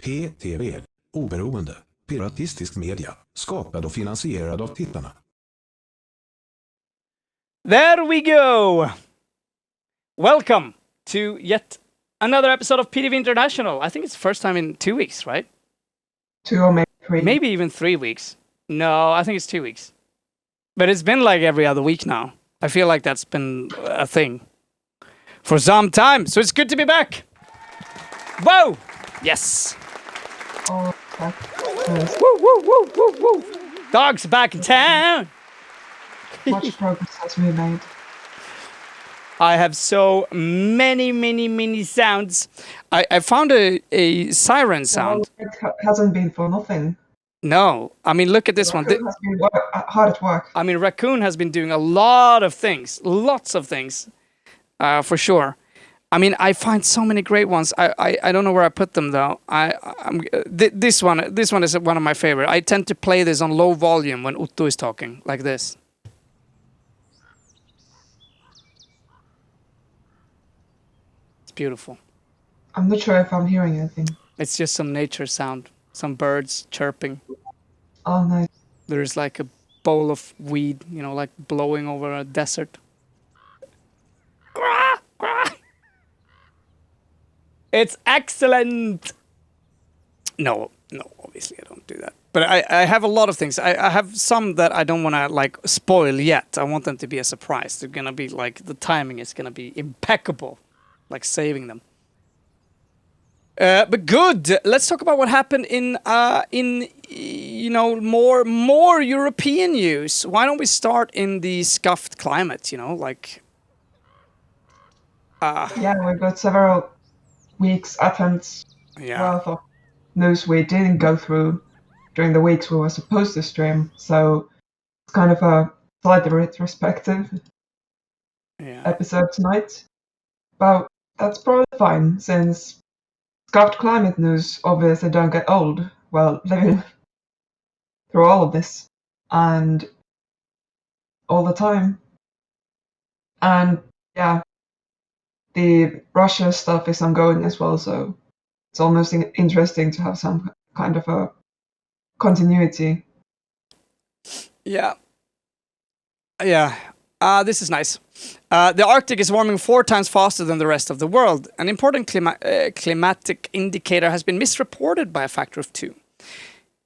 PTV, oberoende, piratistisk media, skapad och finansierad av tittarna. There we go! Welcome to yet another episode of PTV International. I think it's the first time in 2 weeks, right? 2 or maybe 3. Maybe even 3 weeks. No, I think it's 2 weeks. But it's been like every other week now. I feel like that's been a thing for some time. So it's good to be back. Whoa! Yes! Oh, nice. Woo, woo, woo, woo, woo! Dogs back in town! Much progress has been made. I have so many sounds. I found a siren sound. Well, it hasn't been for nothing. No, I mean, look at this one. Raccoon has been hard at work. I mean, Raccoon has been doing a lot of things, lots of things, for sure. I mean, I find so many great ones. I don't know where I put them though. This one is one of my favorite. I tend to play this on low volume when Otto is talking, like this. It's beautiful. I'm not sure if I'm hearing anything. It's just some nature sound, some birds chirping. Oh, nice. There's like a bowl of weed, you know, like blowing over a desert. It's excellent. No, obviously I don't do that. But I have a lot of things. I have some that I don't want to like spoil yet. I want them to be a surprise. They're gonna be like, the timing is gonna be impeccable, like saving them. But good. Let's talk about what happened in you know, more European news. Why don't we start in the scuffed climate? You know, like. Yeah, we've got several weeks attempts worth of news we didn't go through during the weeks we were supposed to stream. So it's kind of a slightly retrospective episode tonight. But that's probably fine, since scuffed climate news obviously don't get old. Well, living through all of this and all the time. And yeah, the Russia stuff is ongoing as well, so it's almost interesting to have some kind of a continuity. Yeah. This is nice. The Arctic is warming 4 times faster than the rest of the world. An important climatic indicator has been misreported by a factor of 2.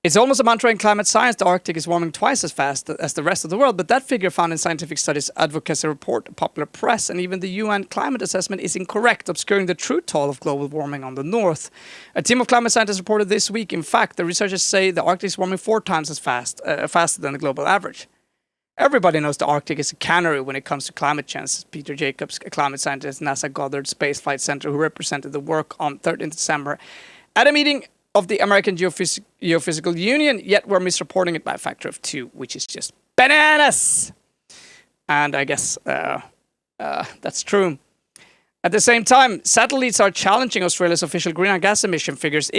It's almost a mantra in climate science. The Arctic is warming twice as fast as the rest of the world, but that figure found in Scientific Studies Advocacy Report, Popular Press, and even the UN climate assessment is incorrect, obscuring the true toll of global warming on the North. A team of climate scientists reported this week, in fact, the researchers say the Arctic is warming 4 times as faster than the global average. Everybody knows the Arctic is a canary when it comes to climate change. Peter Jacobs, a climate scientist at NASA Goddard Space Flight Center, who represented the work on 13th December at a meeting of the American Geophysical Union, yet we're misreporting it by a factor of 2, which is just bananas! And I guess that's true. At the same time, satellites are challenging Australia's official greenhouse gas emission figures.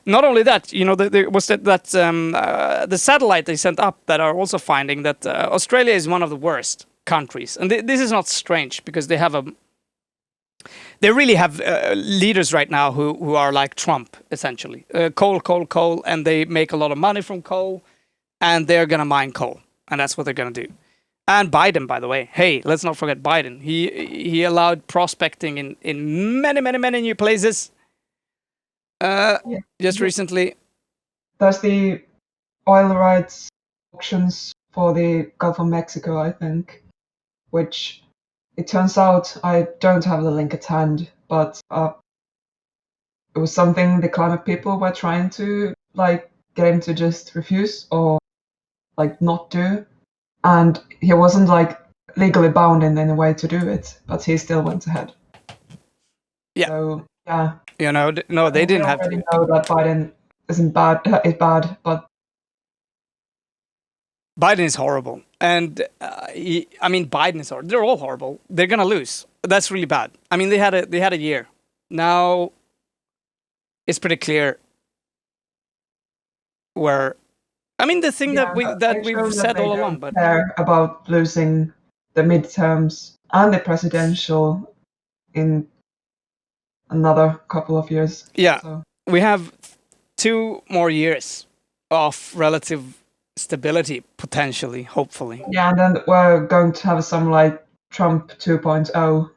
Not only that, you know, there was the satellite they sent up that are also finding that Australia is one of the worst countries. And this is not strange, because they really have leaders right now who are like Trump, essentially. Coal, and they make a lot of money from coal, and they're going to mine coal, and that's what they're going to do. And Biden, by the way. Hey, let's not forget Biden. He allowed prospecting in many new places just recently. There's the oil rights auctions for the Gulf of Mexico, I think, which it turns out I don't have the link at hand, but it was something the climate people were trying to like get him to just refuse or like not do. And he wasn't like legally bound in any way to do it, but he still went ahead. Yeah. So yeah. You know, no, they didn't have to. We know that Biden is bad, but Biden is horrible, and Biden is horrible. They're all horrible. They're gonna lose. That's really bad. I mean, they had a year. Now, it's pretty clear where. I mean, the thing that we've said all along, but care about losing the midterms and the presidential in another couple of years. Yeah. So. we have 2 more years of relative stability, potentially, hopefully. Yeah, and then we're going to have some like Trump 2.0,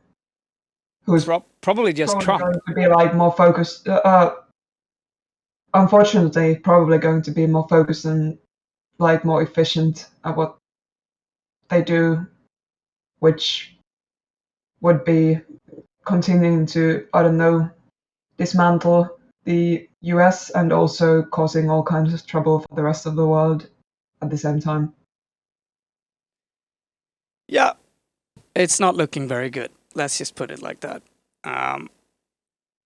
who's Probably just probably Trump. going to be like more focused. Unfortunately, probably going to be more focused and like more efficient at what they do, which would be continuing to, I don't know, dismantle the US and also causing all kinds of trouble for the rest of the world at the same time. Yeah, it's not looking very good. Let's just put it like that.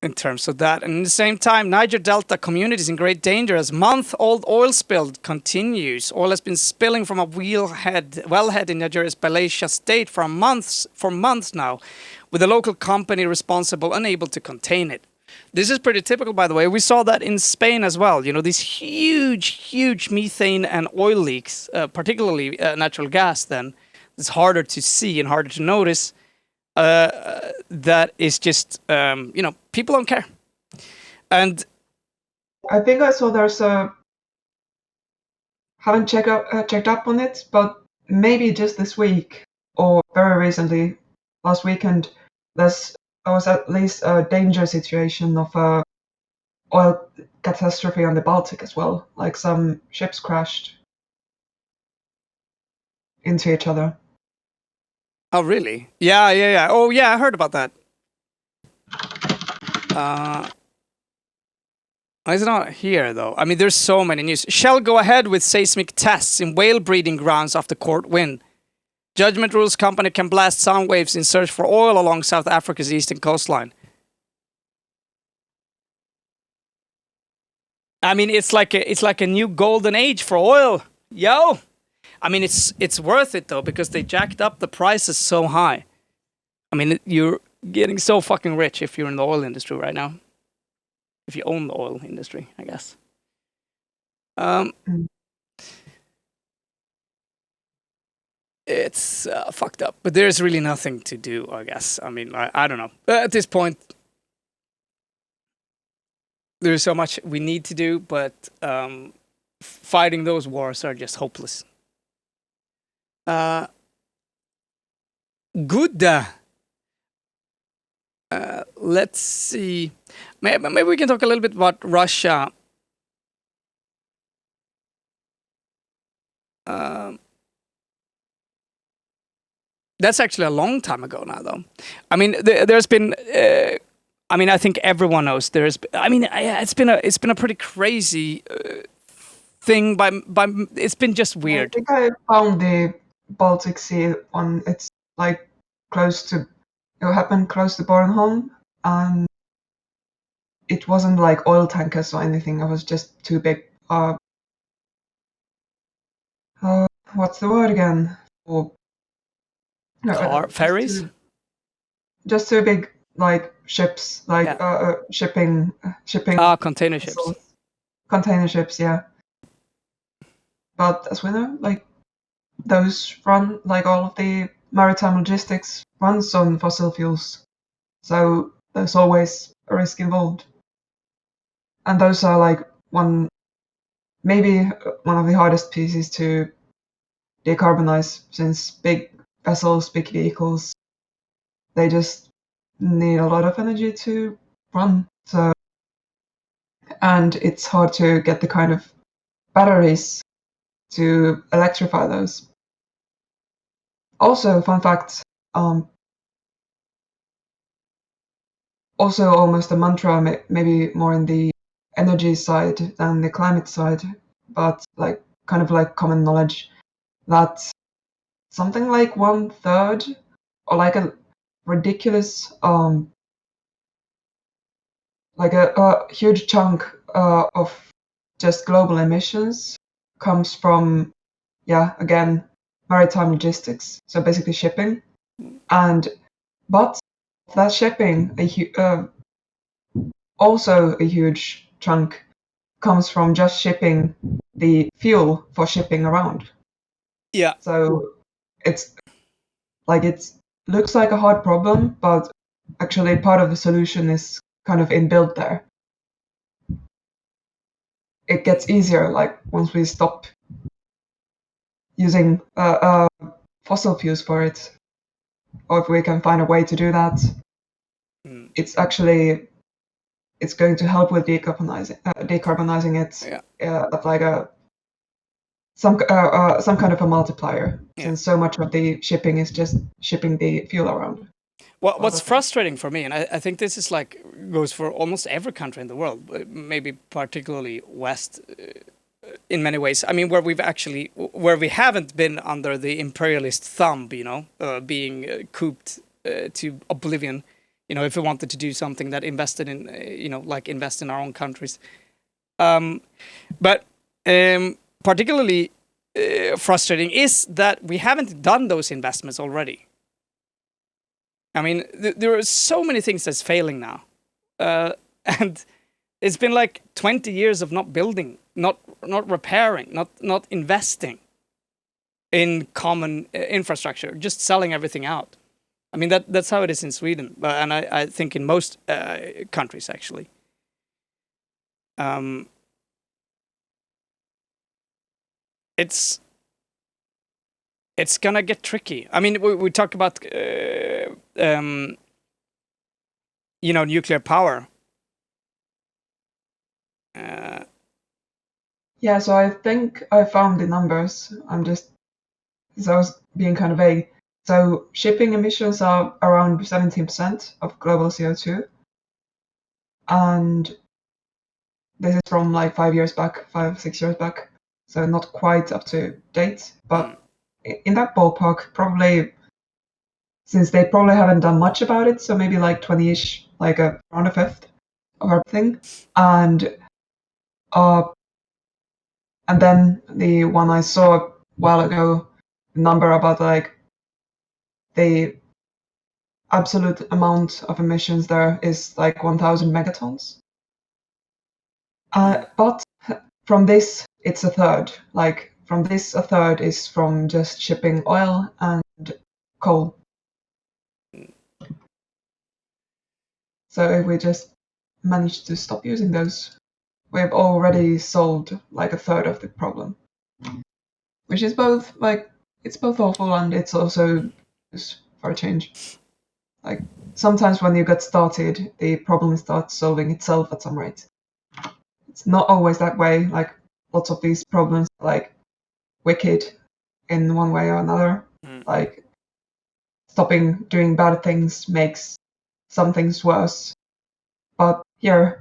In terms of that. And at the same time, Niger Delta community is in great danger as month-old oil spill continues. Oil has been spilling from a wellhead in Nigeria's Balasia state for months now, with the local company responsible unable to contain it. This is pretty typical, by the way. We saw that in Spain as well. You know, these huge methane and oil leaks, particularly natural gas then. It's harder to see and harder to notice. That is just, people don't care. And I think I saw there's haven't checked up on it, but maybe just this week or very recently, last weekend, there was at least a danger situation of a oil catastrophe on the Baltic as well. Like some ships crashed into each other. oh, really? Yeah. Oh, yeah, I heard about that. It's not here, though. I mean, there's so many news. Shell go ahead with seismic tests in whale breeding grounds after court win. Judgment rules company can blast sound waves in search for oil along South Africa's eastern coastline. I mean, it's like a new golden age for oil, yo. I mean, it's worth it though because they jacked up the prices so high. I mean, you're getting so fucking rich if you're in the oil industry right now. If you own the oil industry, I guess. It's fucked up, but there's really nothing to do, I guess. I mean, I don't know. At this point, there's so much we need to do, but fighting those wars are just hopeless. Good. Let's see. Maybe we can talk a little bit about Russia. That's actually a long time ago now, though. I mean, there's been. I mean, I think everyone knows there's. I mean, it's been a pretty crazy thing. It's been just weird. I think I found the Baltic Sea one. It's like close to. It happened close to Bornholm, and it wasn't like oil tankers or anything. It was just too big. What's the word again? Ferries? Just too big, like ships, like shipping. Container ships. Container ships, yeah. But as we know, like those run, like all of the maritime logistics runs on fossil fuels, so there's always a risk involved. And those are like maybe one of the hardest pieces to decarbonize, since big vessels, big vehicles, they just need a lot of energy to run. So, and it's hard to get the kind of batteries to electrify those. Also, fun fact, also almost a mantra, maybe more in the energy side than the climate side, but like kind of like common knowledge that something like 1/3 or like a ridiculous like a huge chunk of just global emissions comes from again maritime logistics, so basically shipping. But that shipping also a huge chunk comes from just shipping the fuel for shipping around. Yeah. So it looks like a hard problem, but actually part of the solution is kind of inbuilt there. it gets easier. Like once we stop using fossil fuels for it, or if we can find a way to do that, it's going to help with decarbonizing it at like some kind of a multiplier, since so much of the shipping is just shipping the fuel around. Well, what's frustrating for me, and I think this is like goes for almost every country in the world, maybe particularly West, in many ways. I mean, where we haven't been under the imperialist thumb, being cooped to oblivion. If we wanted to do something that invested in, like invest in our own countries. But particularly frustrating is that we haven't done those investments already. I mean, there are so many things that's failing now. And it's been like 20 years of not building, not repairing, not investing in common infrastructure, just selling everything out. I mean, that's how it is in Sweden, and I think in most countries, actually. It's gonna get tricky. I mean, we talk about nuclear power. Yeah, so I think I found the numbers. I was being kind of vague. So shipping emissions are around 17% of global CO2. And this is from like 5, 6 years back. So not quite up to date. But in that ballpark, probably, since they probably haven't done much about it, so maybe like 20-ish, like around a fifth of everything. And then the one I saw a while ago, the number about like the absolute amount of emissions there is like 1,000 megatons. But from this, it's a third. Like from this, a third is from just shipping oil and coal. So if we just manage to stop using those, we've already solved like a third of the problem. Which is both like, it's both awful and it's also just for a change. Like sometimes when you get started, the problem starts solving itself at some rate. It's not always that way. Like lots of these problems, like wicked in one way or another. Like stopping doing bad things makes some things worse. But here,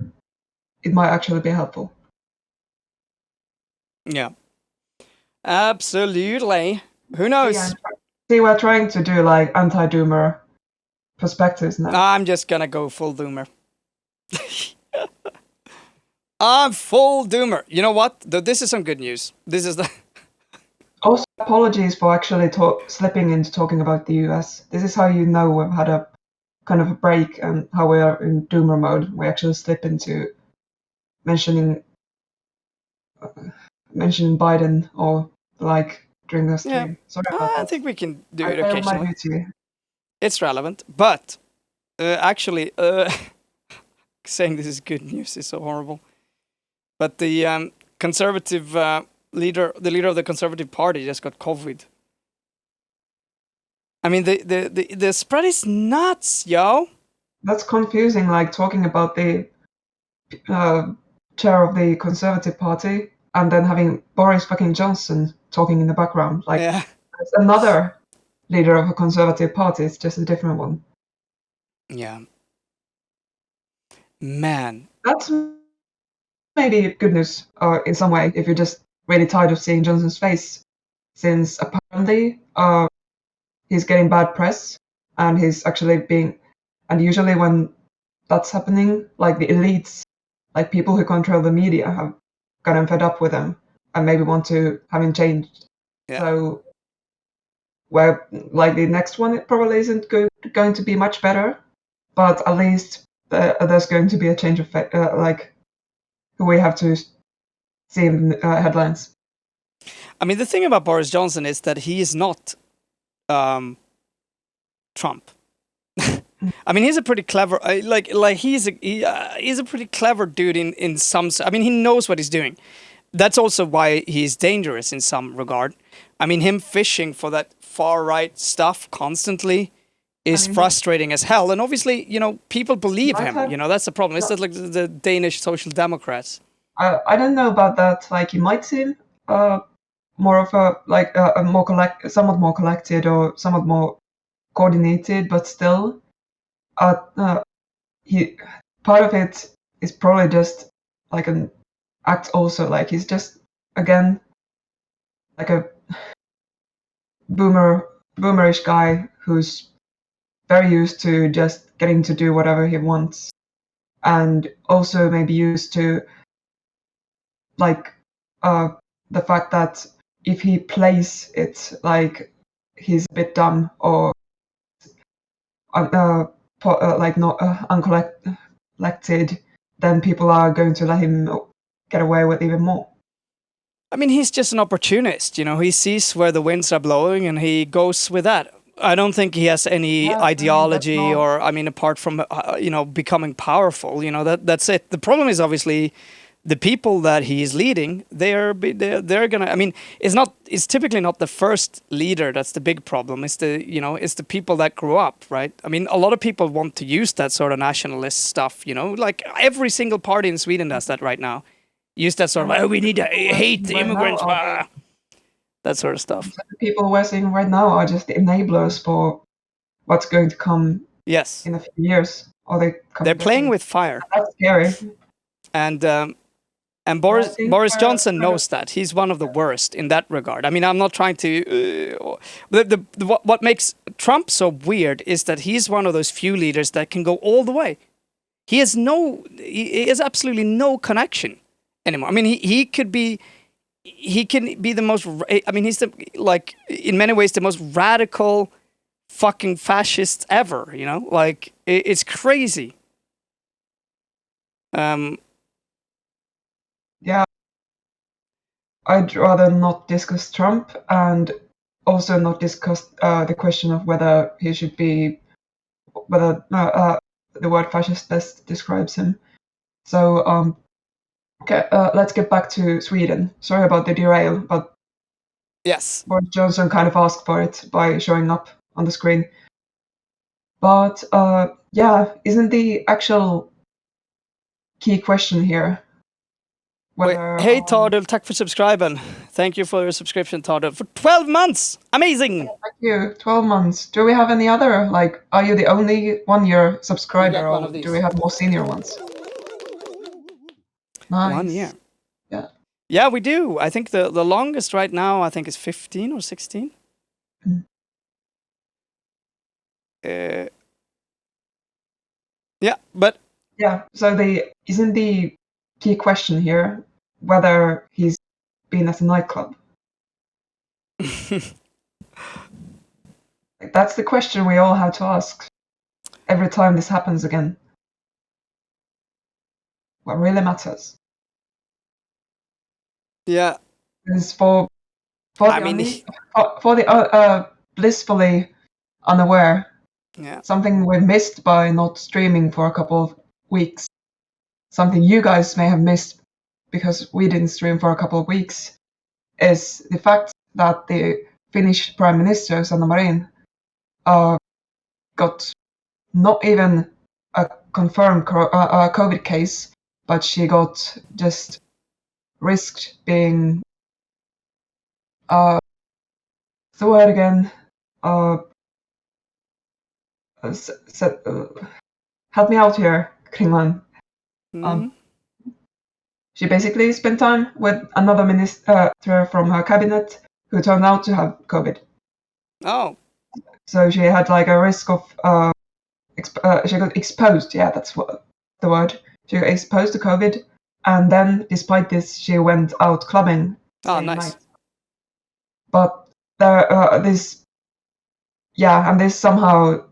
it might actually be helpful. Yeah. Absolutely. Who knows? Yeah, see, we're trying to do like anti-doomer perspectives now. I'm just gonna go full doomer. I'm full doomer. You know what? This is some good news. This is the... Also, apologies for actually slipping into talking about the US. This is how you know we've had a kind of a break and how we are in doomer mode. We actually slip into mentioning Biden or like during this stream. Sorry about that. I think we can do it I failed occasionally. my duty. It's relevant, but actually, saying this is good news is so horrible. But the conservative leader of the Conservative Party, just got COVID. I mean, the spread is nuts, yo. That's confusing. Like talking about the chair of the Conservative Party and then having Boris fucking Johnson talking in the background. Like there's another leader of a Conservative Party. It's just a different one. Yeah. Man. That's maybe good news in some way if you're just really tired of seeing Johnson's face, since apparently he's getting bad press and he's actually being, and usually when that's happening, like the elites, like people who control the media, have gotten fed up with him and maybe want to have him changed. Yeah. So where like the next one, it probably isn't going to be much better, but at least there's going to be a change of like who we have to see in headlines. I mean, the thing about Boris Johnson is that he is not Trump. I mean, he's a pretty clever, he's a pretty clever dude in some. I mean, he knows what he's doing. That's also why he's dangerous in some regard. I mean, him fishing for that far right stuff constantly is frustrating as hell. And obviously, people believe him. That's the problem. It's just like the Danish Social Democrats. I don't know about that. Like, he might seem more of a more somewhat more collected or somewhat more coordinated, but still, he part of it is probably just like an act. Also, like, he's just again like a boomerish guy who's very used to just getting to do whatever he wants, and also maybe used to like the fact that if he plays it like he's a bit dumb or like not uncollected, then people are going to let him get away with even more. I mean, he's just an opportunist. He sees where the winds are blowing and he goes with that. I don't think he has any ideology or, apart from, becoming powerful, that's it. The problem is obviously the people that he is leading, they're gonna, it's typically not the first leader that's the big problem. It's the people that grew up, right? I mean, a lot of people want to use that sort of nationalist stuff, like every single party in Sweden does that right now. Use that sort of, we need to hate the immigrants, that sort of stuff. The people we're seeing right now are just the enablers for what's going to come in a few years. Or they're playing with fire. That's scary. And Boris Johnson knows that. He's one of the worst in that regard. I mean, I'm not trying to... what makes Trump so weird is that he's one of those few leaders that can go all the way. He has absolutely no connection anymore. I mean, he can be the most... I mean, he's in many ways the most radical fucking fascist ever, Like, it's crazy. Yeah, I'd rather not discuss Trump and also not discuss the question of whether the word fascist best describes him. So, okay, let's get back to Sweden. Sorry about the derail, but yes, Boris Johnson kind of asked for it by showing up on the screen. But isn't the actual key question here whether... Hey, Tardel, tack för subscriben. Thank you for your subscription, Tardel, for 12 months. Amazing. Thank you. 12 months. Do we have any other, are you the only one-year subscriber, or do we have more senior ones? Nice. 1 year. Yeah. Yeah, we do. I think the longest right now, I think, is 15 or 16. Yeah, but... Yeah, so isn't the key question here whether he's been at a nightclub? That's the question we all have to ask every time this happens again. What really matters? Yeah. Is for the blissfully unaware, something we missed by not streaming for a couple of weeks, something you guys may have missed because we didn't stream for a couple of weeks, is the fact that the Finnish Prime Minister, Sanna Marin, got not even a confirmed COVID case, but she got just risked being... the word again... help me out here, Kringland. She basically spent time with another minister from her cabinet who turned out to have COVID. Oh. So she had a risk of... she got exposed. Yeah, that's what the word. She got exposed to COVID, and then, despite this, she went out clubbing. Oh, nice. Night. But this somehow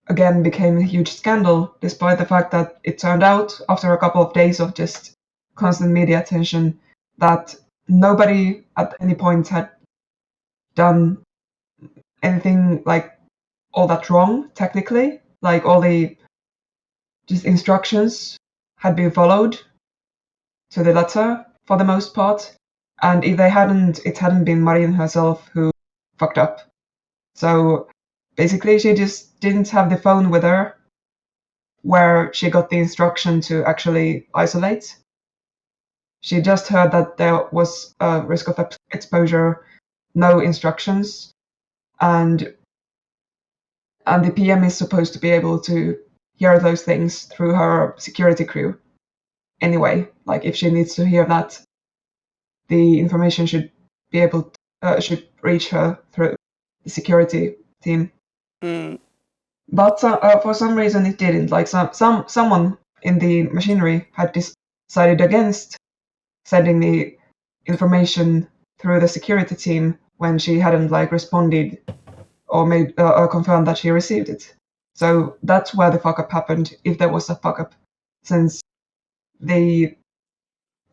again became a huge scandal, despite the fact that it turned out, after a couple of days of just constant media attention, that nobody at any point had done anything all that wrong, technically. like all the just instructions had been followed to the letter for the most part. And if they hadn't, it hadn't been Marin herself who fucked up. So basically, she just didn't have the phone with her where she got the instruction to actually isolate. She just heard that there was a risk of exposure, no instructions, and the PM is supposed to be able to hear those things through her security crew. Anyway, like if she needs to hear that, the information should be able should reach her through the security team. But for some reason it didn't. Like someone in the machinery had decided against sending the information through the security team when she hadn't like responded or made or confirmed that she received it. So that's where the fuck up happened, if there was a fuck up, since the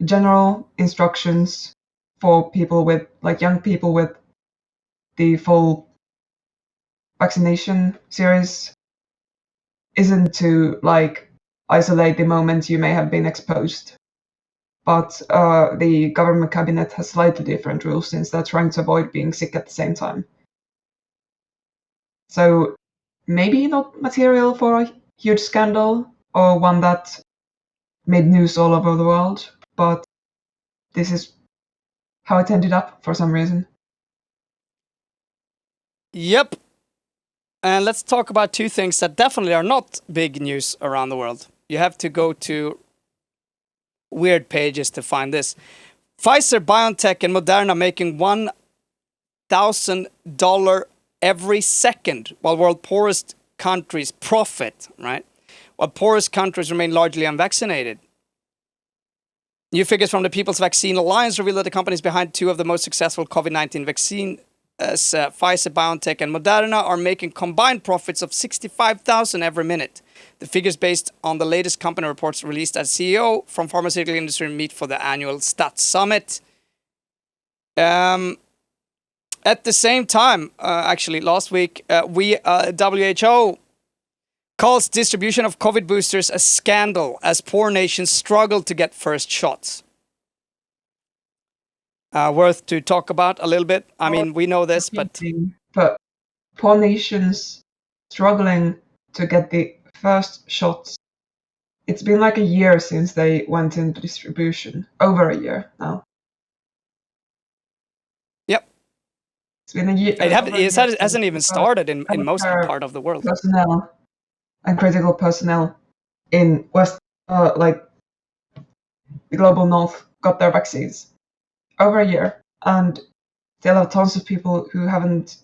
general instructions for people with like young people with the full vaccination series isn't to like isolate the moment you may have been exposed. But the government cabinet has slightly different rules since they're trying to avoid being sick at the same time. So maybe not material for a huge scandal or one that made news all over the world, but this is how it ended up for some reason. Yep. And let's talk about two things that definitely are not big news around the world. You have to go to weird pages to find this. Pfizer, BioNTech, and Moderna making $1,000 every second, while world poorest countries profit, right? While poorest countries remain largely unvaccinated. New figures from the People's Vaccine Alliance reveal that the companies behind two of the most successful COVID-19 vaccine, Pfizer, BioNTech, and Moderna, are making combined profits of $65,000 every minute. The figures based on the latest company reports released as CEO from pharmaceutical industry meet for the annual Stats Summit. At the same time, actually last week, WHO calls distribution of COVID boosters a scandal as poor nations struggle to get first shots. Worth to talk about a little bit. I mean, we know this, but poor nations struggling to get the first shots. It's been like a year since they went into distribution. Over a year now. Yep. It's been a year. It hasn't even started in most part of the world. Personnel and critical personnel in West, like the global north, got their vaccines. Over a year, and still have tons of people who haven't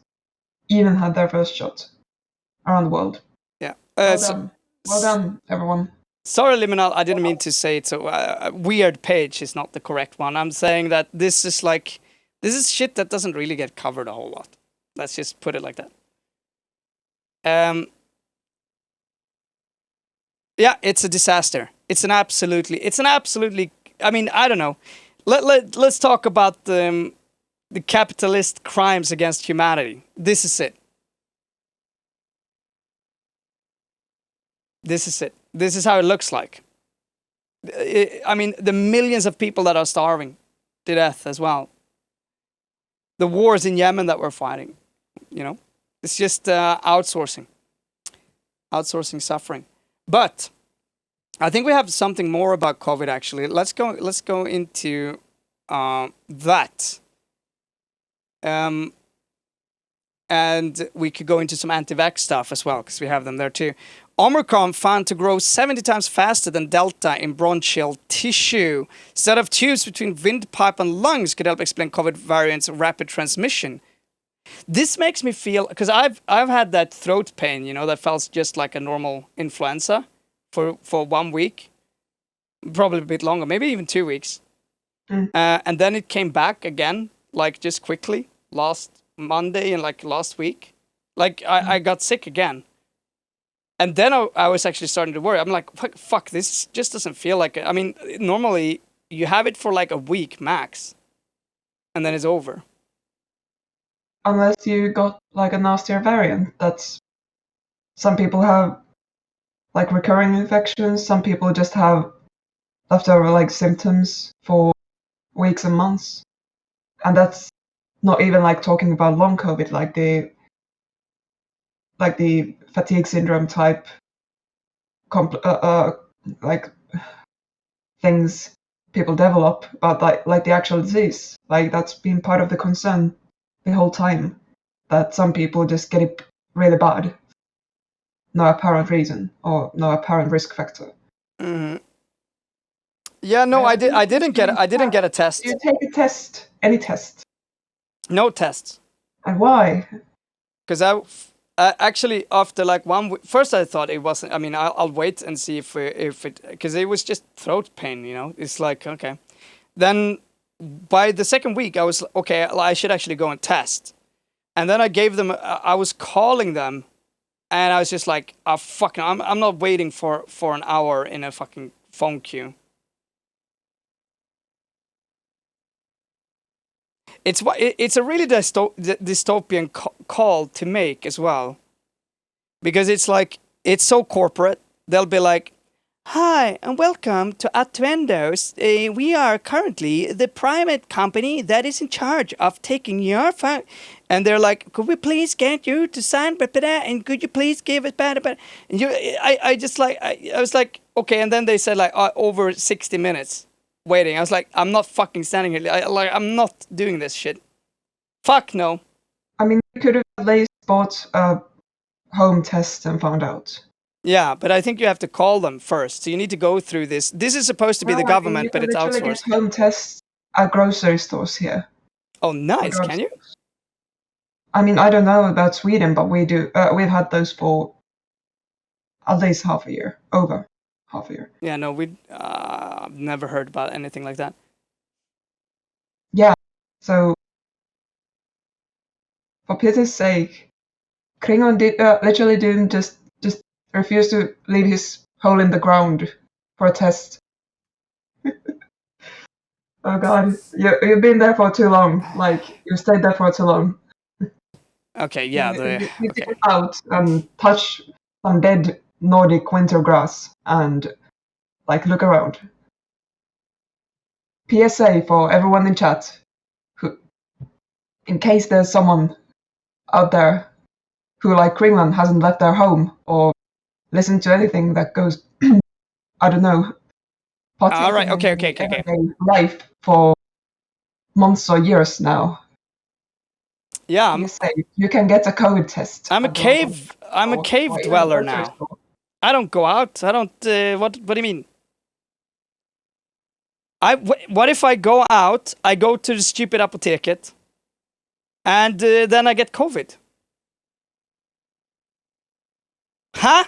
even had their first shot around the world. Yeah. Well done, everyone. Sorry, Liminal, I didn't mean to say it. So weird page is not the correct one. I'm saying that this is shit that doesn't really get covered a whole lot. Let's just put it like that. Yeah, it's a disaster. It's an absolutely. I mean, I don't know. Let's talk about the capitalist crimes against humanity. This is it. This is it. This is how it looks like. I mean, the millions of people that are starving to death as well. The wars in Yemen that we're fighting, it's just outsourcing suffering. But I think we have something more about COVID. Actually, let's go into that, and we could go into some anti-vax stuff as well because we have them there too. Omicron found to grow 70 times faster than Delta in bronchial tissue. Set of tubes between windpipe and lungs could help explain COVID variant's rapid transmission. This makes me feel, because I've had that throat pain, that felt just like a normal influenza for 1 week, probably a bit longer, maybe even 2 weeks. And then it came back again, like just quickly, last Monday and like last week. Like I got sick again. And then I was actually starting to worry. I'm like, fuck, this just doesn't feel like it. I mean, normally you have it for like a week max, and then it's over. Unless you got like a nastier variant. That's some people have like recurring infections. Some people just have leftover like symptoms for weeks and months, and that's not even like talking about long COVID, like the fatigue syndrome type like things people develop, but like the actual disease, like that's been part of the concern the whole time, that some people just get it really bad, no apparent reason or no apparent risk factor. Mhm. Yeah, no, I didn't get a test. You take a test, any test, No tests. and why? Because I actually, after like 1 week, first I thought it wasn't. I mean, I'll wait and see if it, because it was just throat pain. You know, it's like okay. Then by the second week, I was okay. I should actually go and test. And then I gave them. I was calling them, and I was just like, "Oh fucking! I'm not waiting for an hour in a fucking phone queue." It's a really dystopian call to make as well, because it's like it's so corporate. They'll be like, "Hi and welcome to Attuendos. We are currently the private company that is in charge of taking your phone." And they're like, "Could we please get you to sign and could you please give it better?" And I just like I was like, okay. And then they said like over 60 minutes waiting. I was like, I'm not fucking standing here. I'm not doing this shit. Fuck no. I mean, you could have at least bought a home test and found out. Yeah, but I think you have to call them first. So you need to go through this. This is supposed to be the government, but it's outsourced. You can get home tests at grocery stores here. Oh, nice. Can you? I mean, I don't know about Sweden, but we do. We've had those for at least half a year. Over half a year. Yeah, no, I've never heard about anything like that. Yeah, so for pity's sake, Klingon literally didn't just refuse to leave his hole in the ground for a test. Oh god, you've been there for too long. Like, you stayed there for too long. Okay, yeah. You get out and touch some dead Nordic winter grass and like look around. PSA for everyone in chat, who, in case there's someone out there who, like Greenland, hasn't left their home or listened to anything that goes, I don't know, all right, okay. life for months or years now. Yeah, you can get a COVID test. I'm a cave dweller now. I don't go out. I don't. What do you mean? What if I go out? I go to the stupid apoteket, and then I get COVID. Huh?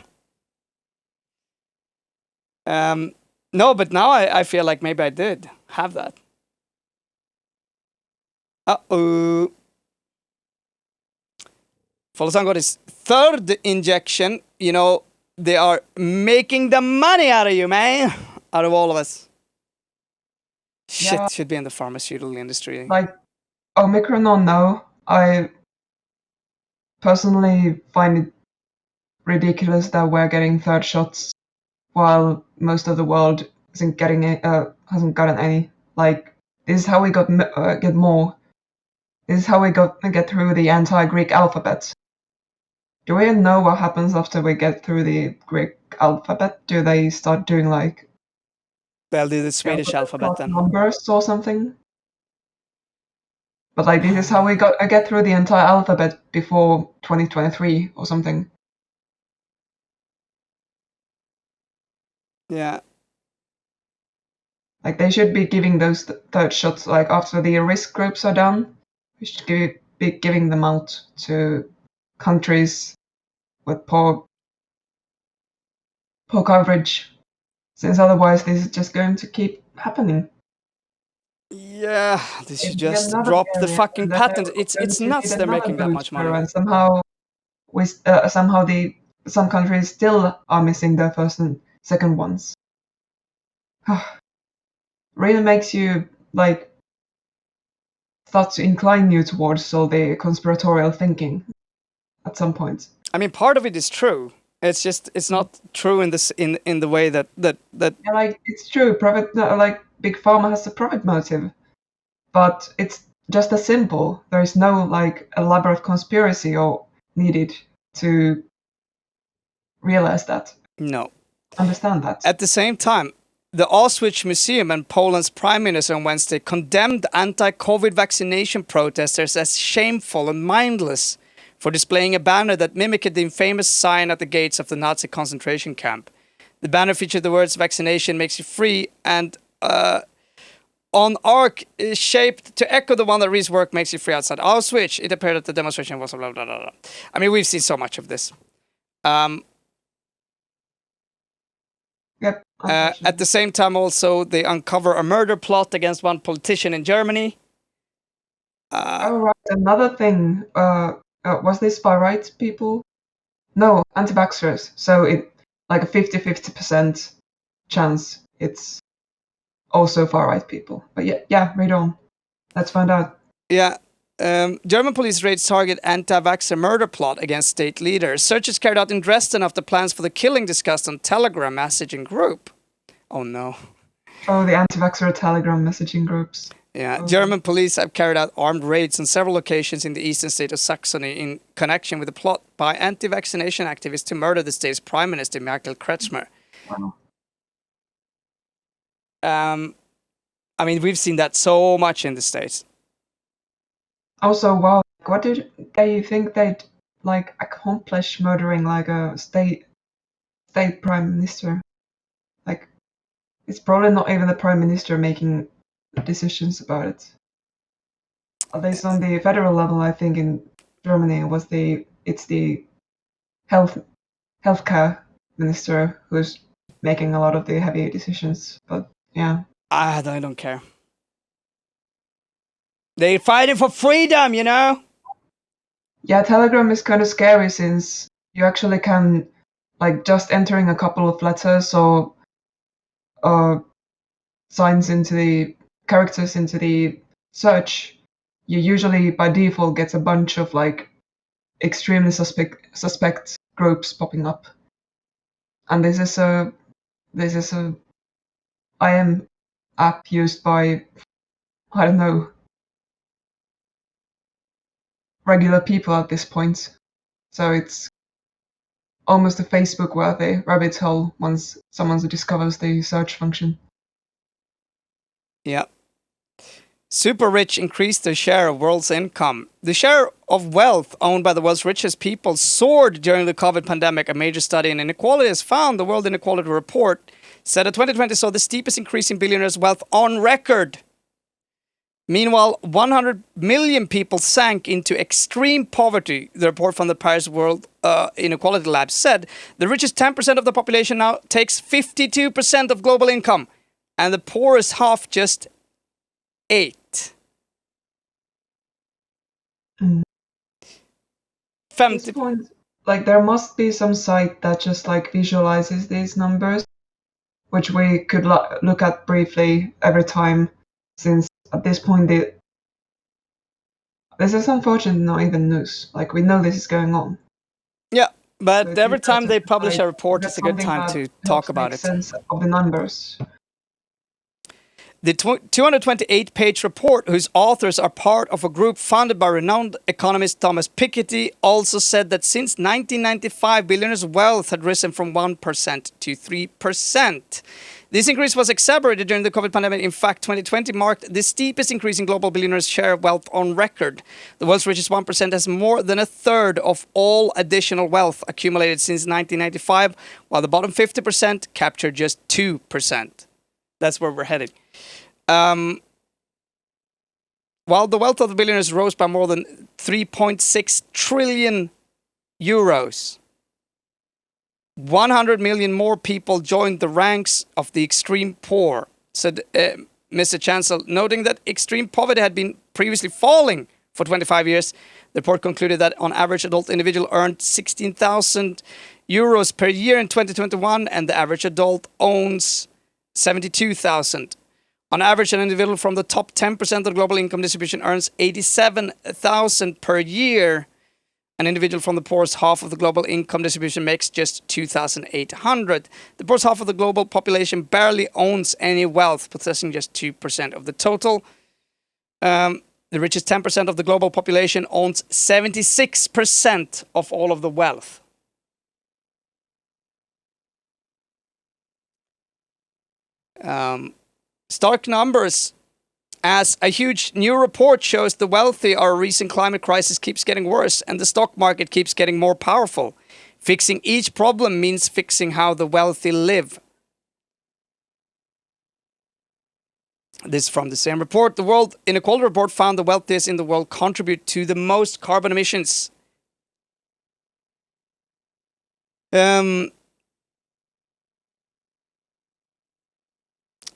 No, but now I feel like maybe I did have that. Uh-oh. Follosan got his third injection. You know, they are making the money out of you, man. Out of all of us. Shit, should be in the pharmaceutical industry. Like, Omicron or no, I personally find it ridiculous that we're getting third shots while most of the world hasn't gotten any. Like, this is how we get more. This is how we get through the anti-Greek alphabet. Do we even know what happens after we get through the Greek alphabet? Do they start doing like... They'll do the Swedish alphabet then. Numbers or something? But like, this is how we get through the entire alphabet before 2023 or something. Yeah. Like, they should be giving those third shots, like, after the risk groups are done. We should be giving them out to countries with poor coverage, since otherwise this is just going to keep happening. Yeah, they should just drop the fucking patent. It's nuts they're making that much money. And somehow some countries still are missing their first and second ones. Really makes you like start to incline you towards all the conspiratorial thinking at some point. I mean, part of it is true. It's not true in this in the way that Yeah, like it's true. Like big pharma has a profit motive, but it's just as simple. There is no like elaborate conspiracy or needed to realize that, no. understand that. At the same time, the Auschwitz Museum and Poland's Prime Minister on Wednesday condemned anti-COVID vaccination protesters as shameful and mindless for displaying a banner that mimicked the infamous sign at the gates of the Nazi concentration camp. The banner featured the words "vaccination makes you free" and on arc is shaped to echo the one that reads "work makes you free" outside Auschwitz. It appeared that the demonstration was blah, blah, blah, blah. I mean, we've seen so much of this. Yep. At the same time, also, they uncover a murder plot against one politician in Germany. Oh, right. Another thing. Was this by right people? No, anti-vaxxers. So it like a 50-50% chance it's also far right people. But yeah, read on. Let's find out. Yeah. German police raids target anti-vaxxer murder plot against state leaders. Searches carried out in Dresden after plans for the killing discussed on Telegram messaging group. Oh no. Oh, the anti-vaxxer Telegram messaging groups. Yeah, German police have carried out armed raids on several locations in the eastern state of Saxony in connection with a plot by anti-vaccination activists to murder the state's prime minister, Michael Kretschmer. Wow. I mean, we've seen that so much in the States. Also, wow, what did they think they'd like accomplish murdering like a state prime minister? Like, it's probably not even the prime minister making decisions about it. At least on the federal level, I think in Germany it's the healthcare minister who's making a lot of the heavy decisions. But yeah, I don't care. They're fighting for freedom, you know? yeah, Telegram is kind of scary since you actually can like just entering a couple of letters or signs into the characters into the search, you usually by default get a bunch of like extremely suspect groups popping up. And this is a IM app used by, I don't know, regular people at this point. So it's almost a Facebook worthy rabbit hole once someone discovers the search function. Yeah. Super rich increased their share of world's income. The share of wealth owned by the world's richest people soared during the COVID pandemic. A major study in inequality has found. The World Inequality Report said that 2020 saw the steepest increase in billionaires' wealth on record. Meanwhile, 100 million people sank into extreme poverty. The report from the Paris World Inequality Lab said the richest 10% of the population now takes 52% of global income, and the poorest half just 8. Mm. At this point, like there must be some site that just like visualizes these numbers, which we could look at briefly every time, since at this point this is unfortunately not even news. Like we know this is going on. Yeah, but So every time they publish a report, it's a good time to talk about it. Sense of the numbers. The 228-page report, whose authors are part of a group founded by renowned economist Thomas Piketty, also said that since 1995, billionaires' wealth had risen from 1% to 3%. This increase was exacerbated during the COVID pandemic. In fact, 2020 marked the steepest increase in global billionaires' share of wealth on record. The world's richest 1% has more than a third of all additional wealth accumulated since 1995, while the bottom 50% captured just 2%. That's where we're headed. While the wealth of the billionaires rose by more than 3.6 trillion euros, 100 million more people joined the ranks of the extreme poor, said Mr. Chancellor, noting that extreme poverty had been previously falling for 25 years. The report concluded that on average, adult individual earned 16,000 euros per year in 2021, and the average adult owns 72,000. On average, an individual from the top 10% of global income distribution earns 87,000 per year. An individual from the poorest half of the global income distribution makes just 2,800. The poorest half of the global population barely owns any wealth, possessing just 2% of the total. The richest 10% of the global population owns 76% of all of the wealth. Stark numbers, as a huge new report shows the wealthy, our recent climate crisis keeps getting worse and the stock market keeps getting more powerful. Fixing each problem means fixing how the wealthy live. This from the same report. The World Inequality Report found the wealthiest in the world contribute to the most carbon emissions.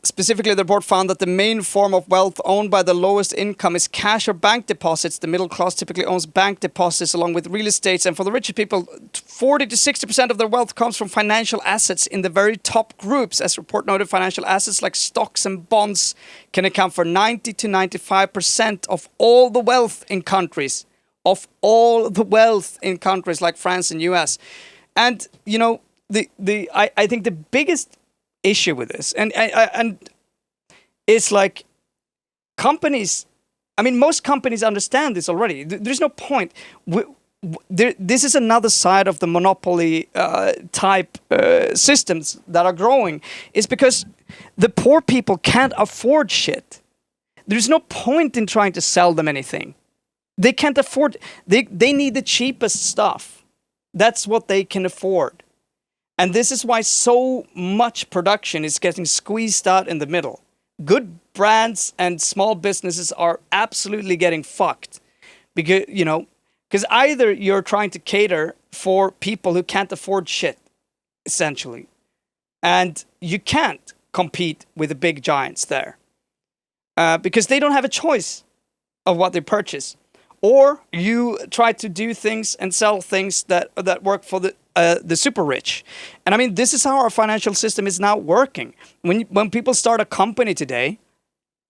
Specifically, the report found that the main form of wealth owned by the lowest income is cash or bank deposits. The middle class typically owns bank deposits along with real estates. And for the richer people, 40 to 60% of their wealth comes from financial assets in the very top groups. As the report noted, financial assets like stocks and bonds can account for 90 to 95% of all the wealth in countries. Of all the wealth in countries like France and US. And, you know, I think the biggest issue with this and it's like companies, I mean, most companies understand this already. There's no point. This is another side of the monopoly type systems that are growing, is because the poor people can't afford shit. There's no point in trying to sell them anything. They can't afford, they need the cheapest stuff. That's what they can afford. And this is why so much production is getting squeezed out in the middle. Good brands and small businesses are absolutely getting fucked. Because, you know, because either you're trying to cater for people who can't afford shit, essentially. And you can't compete with the big giants there. Because they don't have a choice of what they purchase. Or you try to do things and sell things that work for the super rich. And I mean, this is how our financial system is now working. When people start a company today,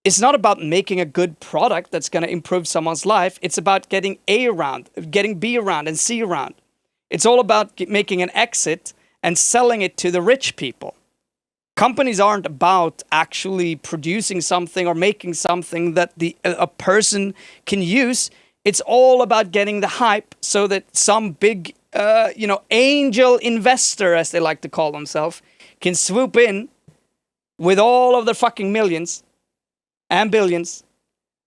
it's not about making a good product that's going to improve someone's life. It's about getting A around, getting B around, and C around. It's all about making an exit and selling it to the rich people. Companies aren't about actually producing something or making something that a person can use. It's all about getting the hype so that some big, angel investor, as they like to call themselves, can swoop in with all of their fucking millions and billions.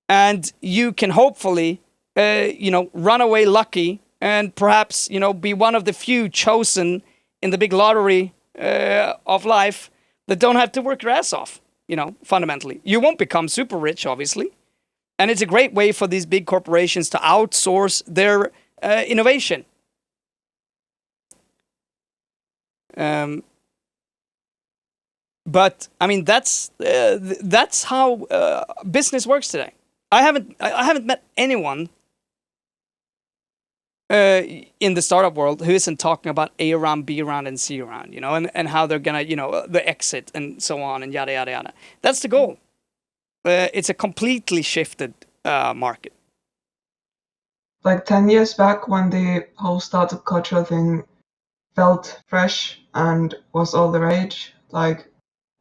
And you can hopefully, run away lucky and perhaps, be one of the few chosen in the big lottery of life that don't have to work your ass off, fundamentally. You won't become super rich, obviously. And it's a great way for these big corporations to outsource their innovation. But I mean, that's how business works today. I haven't met anyone in the startup world who isn't talking about A round, B round, and C round, and how they're gonna, the exit and so on and yada yada yada. That's the goal. It's a completely shifted market. Like 10 years back, when the whole startup culture thing felt fresh and was all the rage, like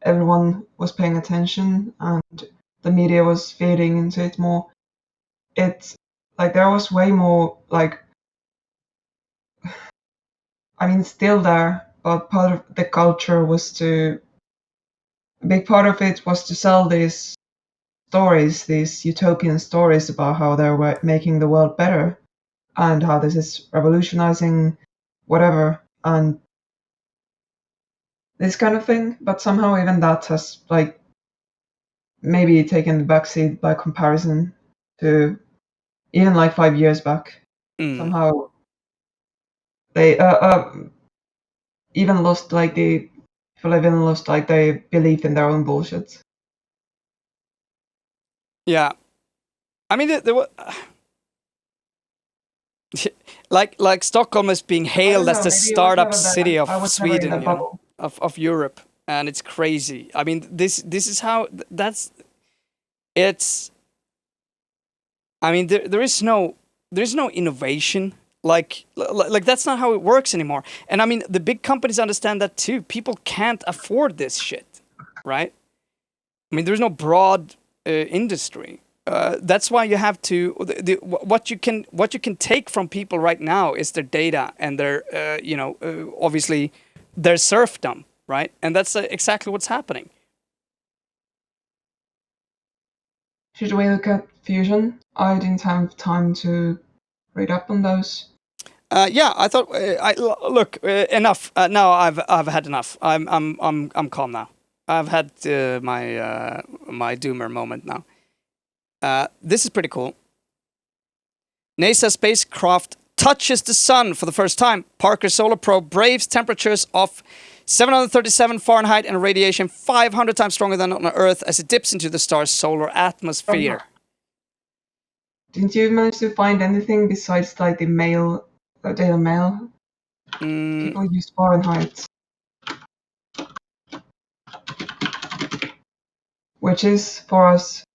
everyone was paying attention and the media was feeding into it more. It's like there was way more, like, I mean, still there, but part of the culture was a big part of it was to sell these stories, these utopian stories about how they're making the world better and how this is revolutionizing whatever and this kind of thing. But somehow even that has like maybe taken the backseat by comparison to even like 5 years back. Somehow they even lost like the belief in their own bullshit. Yeah, I mean, there were like Stockholm is being hailed as the startup city of Sweden, of Europe, and it's crazy. I mean, this is how it's. I mean, there's no innovation Like that's not how it works anymore. And I mean, the big companies understand that too. People can't afford this shit, right? I mean, there's no broad industry. That's why you have to. What you can take from people right now is their data and their, obviously, their serfdom, right? And that's exactly what's happening. Should we look at Fusion? I didn't have time to read up on those. Yeah, I thought. Look, enough. Now I've had enough. I'm calm now. I've had my doomer moment now. This is pretty cool. NASA spacecraft touches the sun for the first time. Parker solar probe braves temperatures of 737 Fahrenheit and radiation 500 times stronger than on Earth as it dips into the star's solar atmosphere. Didn't you manage to find anything besides like the mail, Daily Mail? People use Fahrenheit, which is for us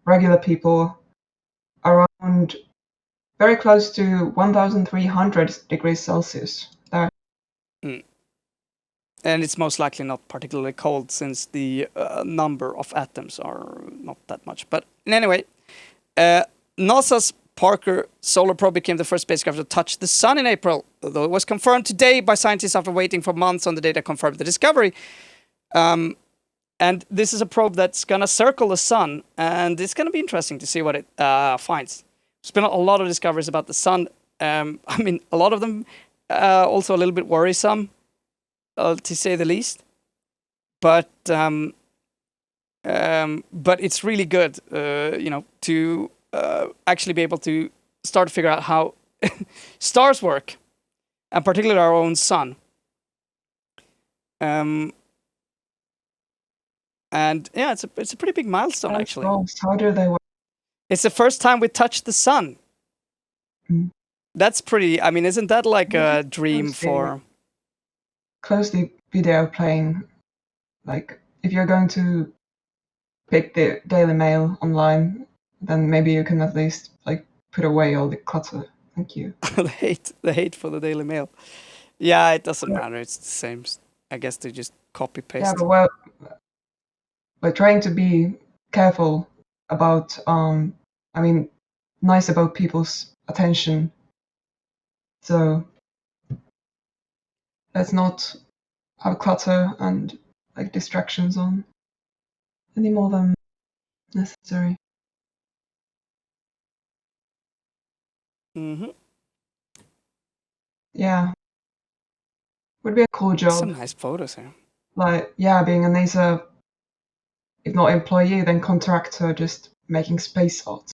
regular people around very close to 1,300 degrees Celsius. There. And it's most likely not particularly cold since the number of atoms are not that much. But anyway, NASA's Parker solar probe became the first spacecraft to touch the sun in April, though it was confirmed today by scientists after waiting for months on the data confirmed the discovery. And this is a probe that's going to circle the sun, and it's going to be interesting to see what it finds. There's been a lot of discoveries about the sun. I mean, a lot of them also a little bit worrisome, to say the least. But it's really good, to actually be able to start to figure out how stars work, and particularly our own sun. And yeah, it's a pretty big milestone, actually. How do they work? It's the first time we touched the sun. That's pretty. I mean, isn't that like a dream for? Close the video playing. Like, if you're going to pick the Daily Mail online, then maybe you can at least like put away all the clutter. Thank you. the hate for the Daily Mail. Yeah, it doesn't matter. It's the same. I guess they just copy paste. Yeah, but we're trying to be careful about nice about people's attention. So let's not have clutter and like distractions on any more than necessary. Yeah. Would be a cool job. Some nice photos here. Like, yeah, being a NASA, if not employee, then contractor, just making space art.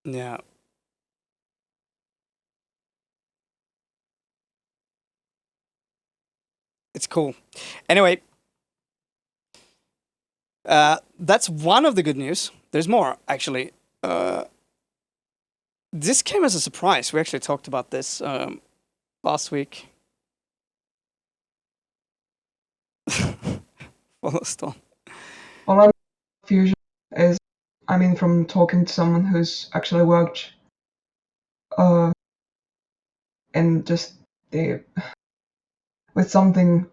Yeah. It's cool. Anyway, that's one of the good news. There's more, actually. This came as a surprise. We actually talked about this last week. Almost done. All I know about Fusion is, from talking to someone who's actually worked in just with something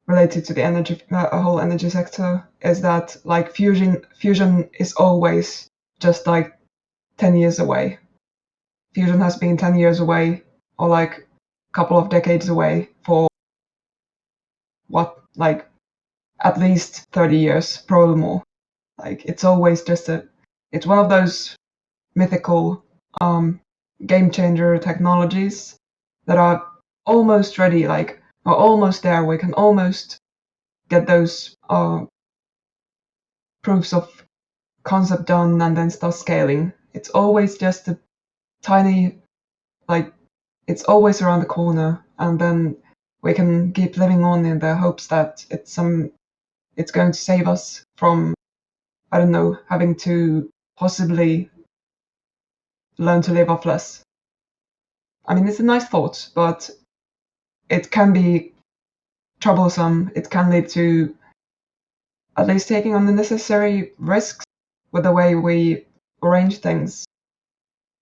related to the energy, whole energy sector, is that like fusion is always just like 10 years away. Fusion has been 10 years away, or like a couple of decades away for at least 30 years, probably more. Like, it's always just it's one of those mythical game changer technologies that are almost ready, like, are almost there. We can almost get those proofs of concept done and then start scaling. It's always just a tiny, like, it's always around the corner, and then we can keep living on in the hopes that it's going to save us from, I don't know, having to possibly learn to live off less. It's a nice thought, but it can be troublesome. It can lead to at least taking on the necessary risks with the way we arrange things.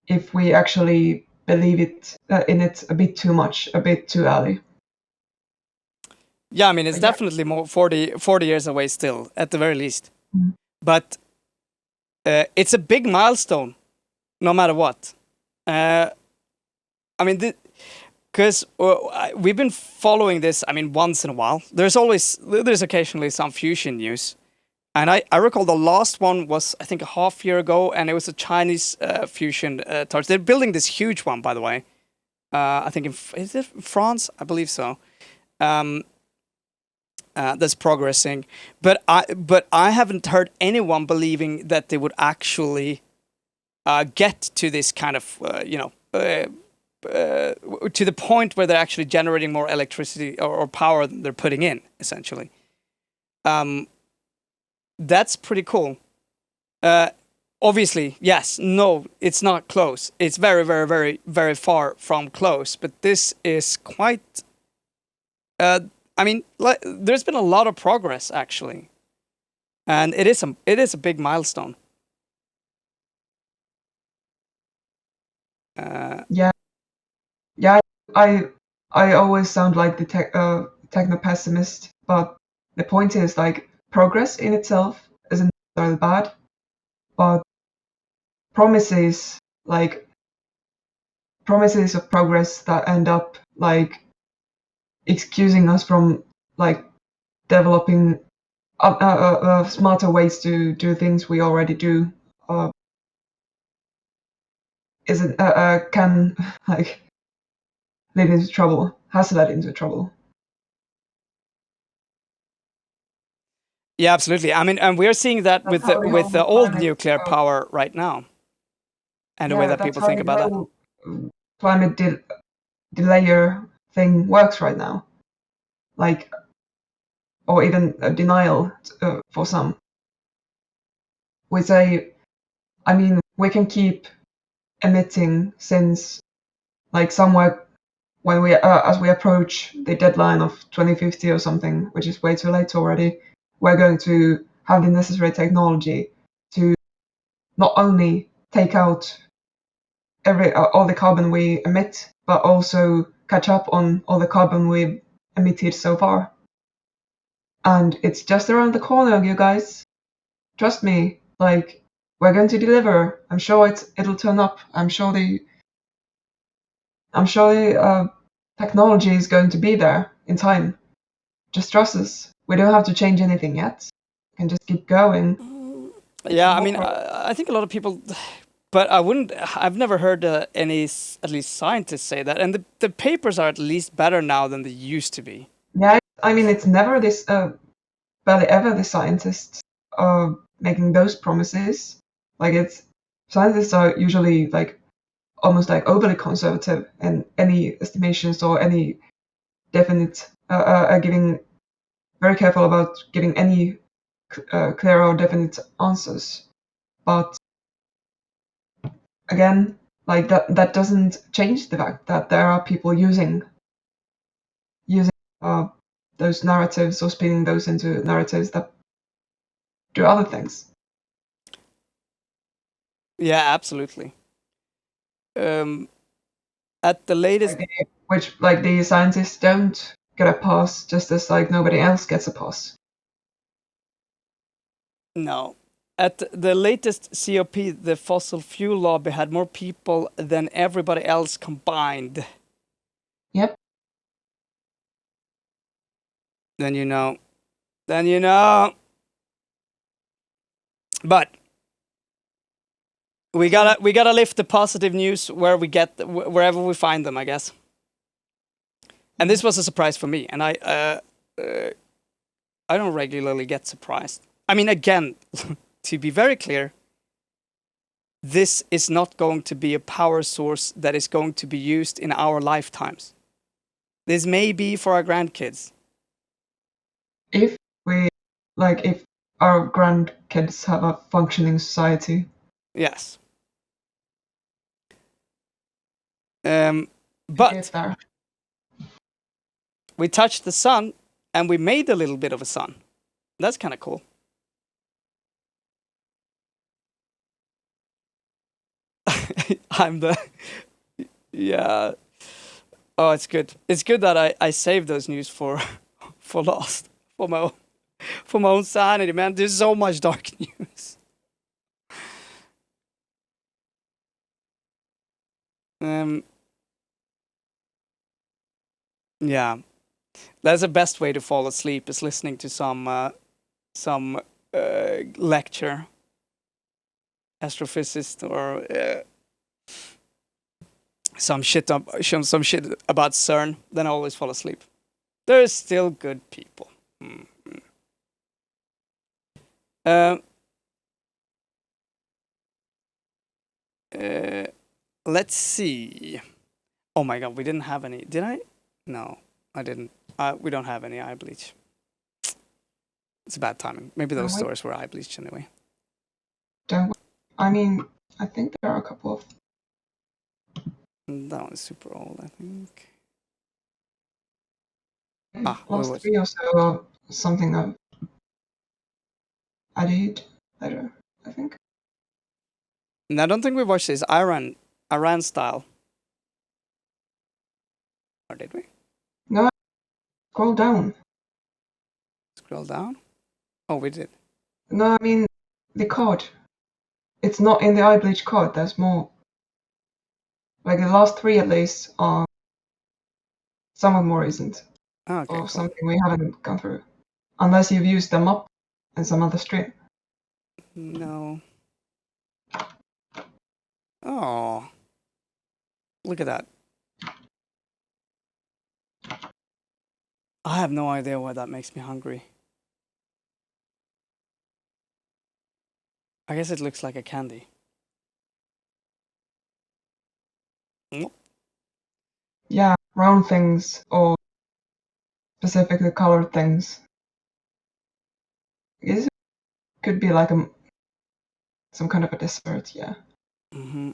if we actually believe in it a bit too much, a bit too early. Yeah, I mean, it's Yeah. definitely more 40 years away still, at the very least. Mhm. But it's a big milestone, no matter what. I mean, because we've been following this, I mean, once in a while. There's occasionally some fusion news. And I recall the last one was, I think, a half year ago, and it was a Chinese fusion torch. They're building this huge one, by the way. I think, is it France? I believe so. That's progressing. But I haven't heard anyone believing that they would actually get to this kind of, to the point where they're actually generating more electricity or power than they're putting in, essentially. That's pretty cool. Obviously, yes, no, it's not close. It's very, very, very, very far from close. But this is quite. I mean, there's been a lot of progress actually, and it is a big milestone. Yeah. I always sound like the techno pessimist, but the point is, like, progress in itself isn't necessarily bad, but promises of progress that end up like excusing us from like developing smarter ways to do things we already do isn't can like lead into trouble, has led into trouble. Yeah, absolutely. I mean, and we're seeing that That's with how the whole old climate, nuclear power right now, and the way that that's people how think the about that. whole climate delayer thing works right now. Like, or even a denial for some. We say, I mean, we can keep emitting since, like, somewhere when as we approach the deadline of 2050 or something, which is way too late already, we're going to have the necessary technology to not only take out all the carbon we emit, but also catch up on all the carbon we've emitted so far. And it's just around the corner, you guys. Trust me. Like, we're going to deliver. I'm sure it'll turn up. I'm sure the technology is going to be there in time. Just trust us. We don't have to change anything yet. We can just keep going. Yeah, I mean, I think a lot of people, but I wouldn't. I've never heard any, at least scientists, say that. And the papers are at least better now than they used to be. Yeah, I mean, it's never this, barely ever the scientists making those promises. Like, scientists are usually like almost like overly conservative in any estimations or any definite, giving very careful about giving any clear or definite answers. But again, like that doesn't change the fact that there are people using uh, those narratives or spinning those into narratives that do other things. Yeah, absolutely. At the latest, Which like the scientists don't get a pass, just as like nobody else gets a pass. no. At the latest COP, the fossil fuel lobby had more people than everybody else combined. Yep. Then you know. Then you know. But we gotta lift the positive news wherever we find them, I guess. And this was a surprise for me, and I don't regularly get surprised. I mean, again, to be very clear, this is not going to be a power source that is going to be used in our lifetimes. This may be for our grandkids. If if our grandkids have a functioning society. Yes. But we touched the sun, and we made a little bit of a sun. That's kind of cool. I'm the yeah. Oh, it's good. It's good that I saved those news for last for my own sanity, man. There's so much dark news. Um. Yeah, that's the best way to fall asleep is listening to some lecture, astrophysicist or some shit about CERN. Then I always fall asleep. There's still good people. Mm-hmm. Let's see. Oh my god, we didn't have any. Did I? No, I didn't. We don't have any eye bleach. It's bad timing. Maybe those stories were eye bleach anyway. I mean, I think there are a couple of. That one is super old, I think. Last 3 or so of something of added later, I think. And I don't think we watched this Iran style. Or did we? No, scroll down. Scroll down? Oh, we did. No, I mean, the card. It's not in the eye bleach card, there's more. Like the last 3 at least are somewhat more recent. Oh, okay, Or cool. something we haven't gone through. Unless you've used them up in some other stream. No. Oh. Look at that. I have no idea why that makes me hungry. I guess it looks like a candy. Yeah, round things or specifically colored things. It could be like some kind of a dessert, yeah. Mm-hmm.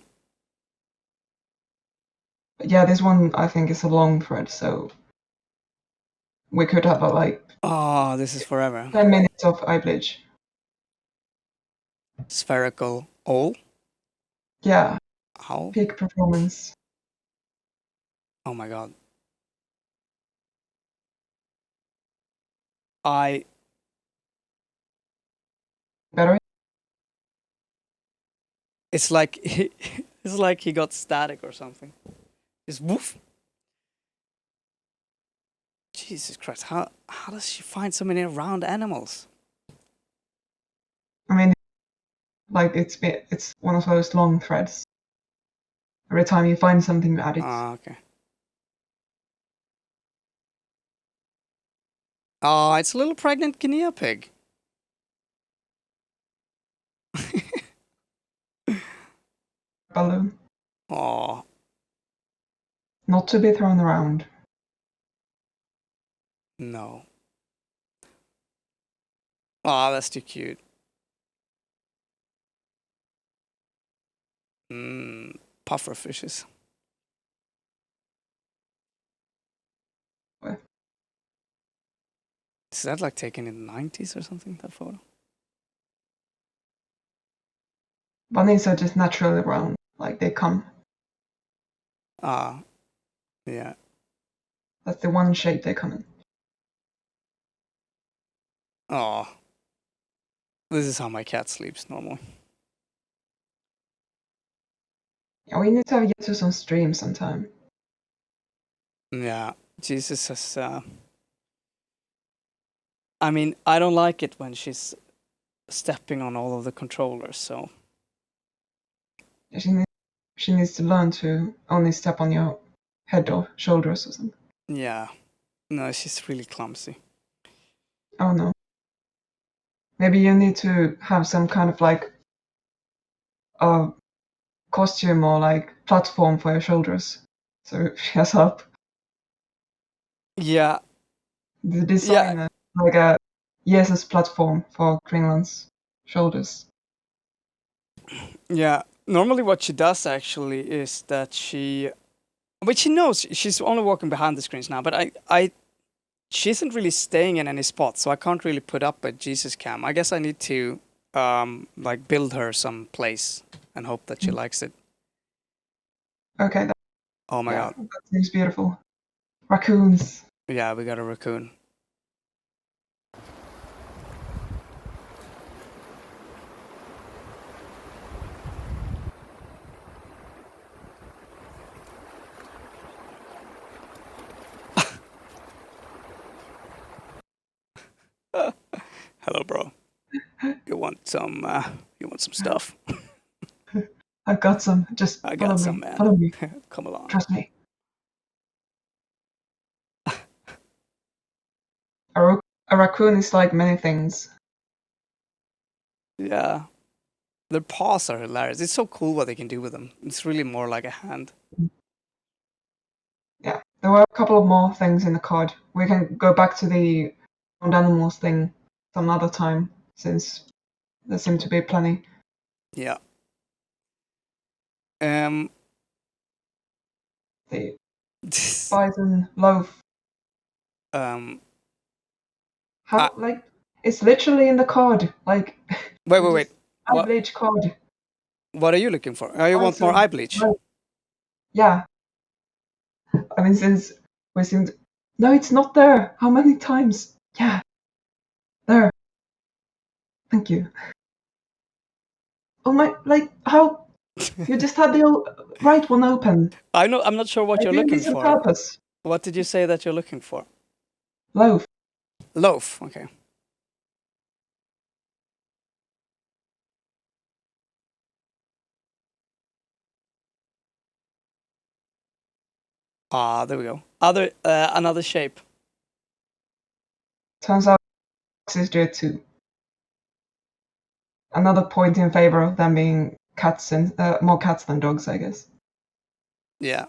But yeah, this one I think is a long thread, so we could have Oh, this is forever. 10 minutes of eye bleach. Spherical owl? Yeah. Owl? Peak performance. Oh my god. Better? It's like he got static or something. Just woof. Jesus Christ! How does she find so many round animals? I mean, like it's one of those long threads. Every time you find something, you add it. Ah, okay. Oh, it's a little pregnant guinea pig. Balloon. Oh, Not to be thrown around. no. Oh, that's too cute. Puffer fishes. What? Is that like taken in the 90s or something, that photo? Bunnies are just naturally round, like they come. Ah, yeah. That's the one shape they come in. Oh, this is how my cat sleeps normally. Yeah, we need to have Jesus on stream sometime. Yeah, Jesus has. I mean, I don't like it when she's stepping on all of the controllers. So She needs to learn to only step on your head or shoulders or something. yeah, no, she's really clumsy. Oh no. Maybe you need to have some kind of like costume or like platform for your shoulders, so she has help. Yeah, The design like a Jesus platform for Greenland's shoulders. yeah. Normally, what she does actually is that but she knows she's only walking behind the screens now. But she isn't really staying in any spot, so I can't really put up a Jesus cam. I guess I need to like build her some place and hope that she likes it. Okay, Oh my god. that seems beautiful. Raccoons. Yeah, we got a raccoon. Hello, bro. You want some stuff? I've got some. Just I follow got me. some, man. Follow me. Come along. Trust me. A raccoon is like many things. Yeah. Their paws are hilarious. It's so cool what they can do with them. It's really more like a hand. Yeah, there were a couple of more things in the card. We can go back to the found animals thing some other time, since there seem to be plenty. Yeah. The bison loaf. How, like, it's literally in the card. Like, wait. eye What? bleach card. What are you looking for? Oh, you want more eye bleach? Yeah. I mean, since we seemed. No, it's not there. How many times? Yeah. There. Thank you. Oh my, like, how? You just had the right one open. I know. I'm not sure what you're looking This on for. purpose. What did you say that you're looking for? Loaf. Loaf. Okay. Ah, there we go. Another shape. Turns out is due to another point in favor of them being cats and more cats than dogs, I guess. Yeah.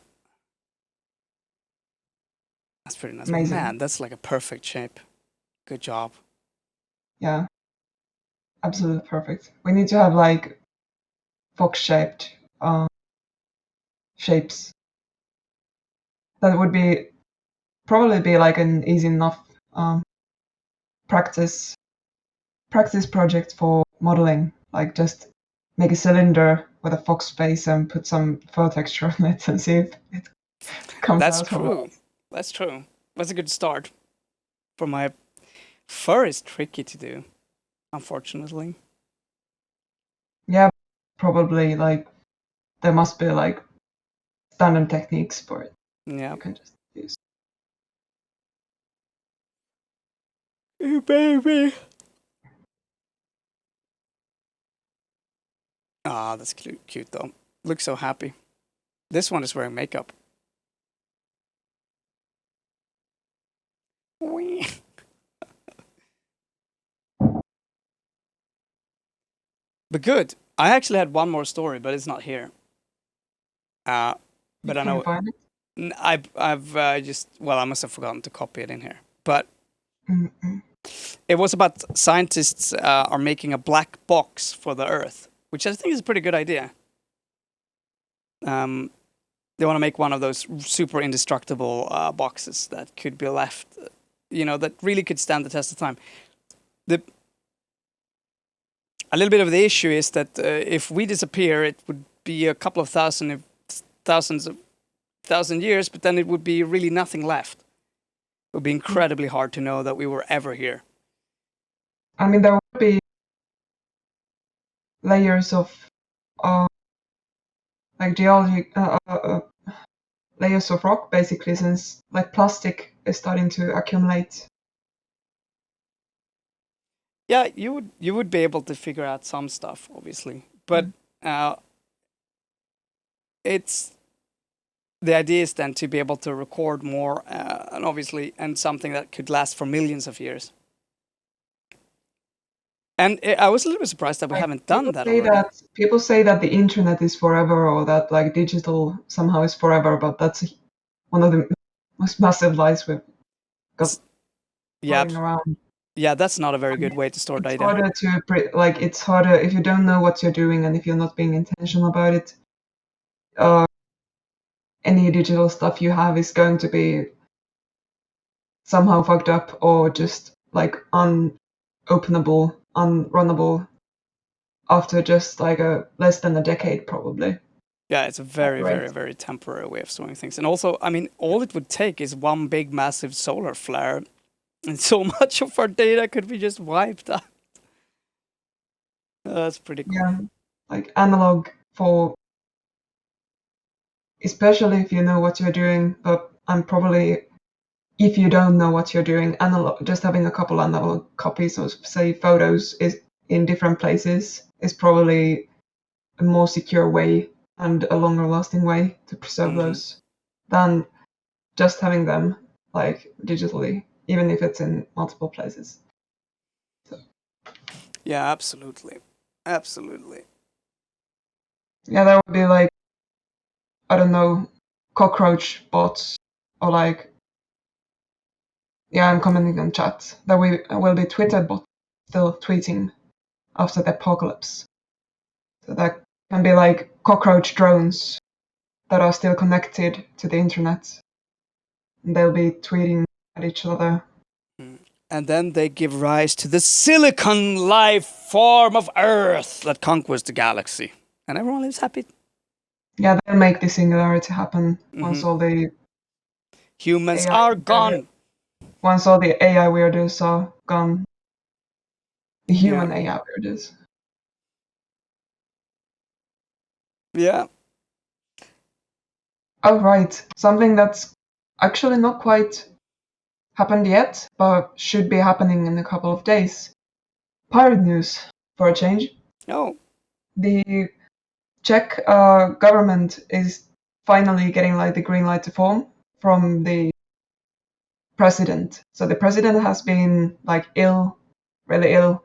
That's pretty nice. Amazing. Man, that's like a perfect shape. Good job. Yeah. Absolutely perfect. We need to have like fox-shaped shapes. That would probably be like an easy enough practice project for modeling. Like just make a cylinder with a fox face and put some fur texture on it and see if it comes That's out. true. That's true. That's a good start. For my fur is tricky to do, unfortunately. Yeah, probably like there must be like standard techniques for it. Yeah. You can just use. Hey, baby. Ah, that's cute though. Looks so happy. This one is wearing makeup. Wee. But good. I actually had one more story, but it's not here. But I know Find it? I've just I must have forgotten to copy it in here. But Mm-mm. it was about scientists are making a black box for the Earth, which I think is a pretty good idea. They want to make one of those super indestructible boxes that could be left, that really could stand the test of time. A little bit of the issue is that if we disappear, it would be a couple of thousand years, but then it would be really nothing left. It would be incredibly hard to know that we were ever here. I mean, there would be layers of like geology, layers of rock, basically, since like plastic is starting to accumulate. Yeah, you would be able to figure out some stuff, obviously, but it's the idea is then to be able to record more, and obviously, and something that could last for millions of years. And I was a little bit surprised that we haven't done that already. People say that the internet is forever, or that like digital somehow is forever, but that's one of the most massive lies we've got going around. Yeah, that's not a very good way to store data. It's harder if you don't know what you're doing and if you're not being intentional about it. Any digital stuff you have is going to be somehow fucked up or just like unopenable, unrunnable after just like less than a decade, probably. Yeah, it's a very, Right. very, very temporary way of storing things. And also, I mean, all it would take is one big, massive solar flare, and so much of our data could be just wiped out. That's pretty cool. Yeah, like analog for, especially if you know what you're doing, but I'm probably, if you don't know what you're doing, analog, just having a couple analog copies of, say, photos is in different places is probably a more secure way and a longer lasting way to preserve those than just having them like digitally, even if it's in multiple places. So, Yeah, absolutely. Absolutely. yeah, there would be like, I don't know, cockroach bots or like, yeah, I'm commenting on chat. There will be Twitter bots still tweeting after the apocalypse. So that can be like cockroach drones that are still connected to the internet. And they'll be tweeting at each other. And then they give rise to the silicon life form of Earth that conquers the galaxy. And everyone lives happy. Yeah, they'll make the singularity happen once all the Humans AI are gone. once all the AI weirdos are gone. The Yeah. human AI weirdos. Yeah. Oh right, something that's actually not quite happened yet, but should be happening in a couple of days. Pirate news, for a change. Oh. The Czech government is finally getting like the green light to form from the president. So the president has been like ill, really ill,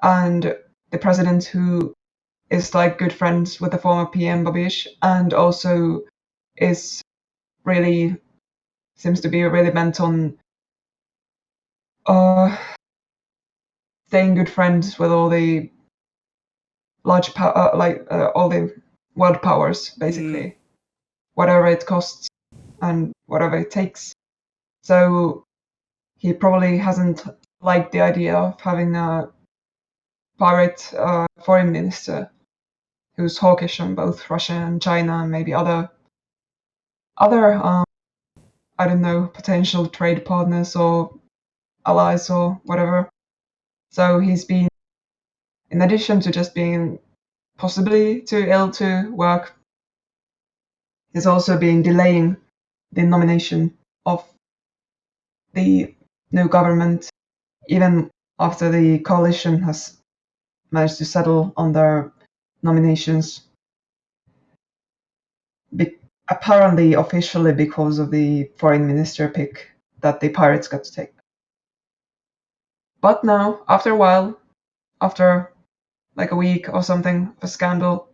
and the president who is like good friends with the former PM Babiš and also is really seems to be really bent on staying good friends with all the large all the world powers basically, whatever it costs and whatever it takes. So he probably hasn't liked the idea of having a pirate foreign minister who's hawkish on both Russia and China and maybe other I don't know, potential trade partners or allies or whatever. So he's been, in addition to just being possibly too ill to work, he's also been delaying the nomination of the new government, even after the coalition has managed to settle on their nominations. Apparently, officially, because of the foreign minister pick that the pirates got to take. But now, after a while, after like a week or something of a scandal,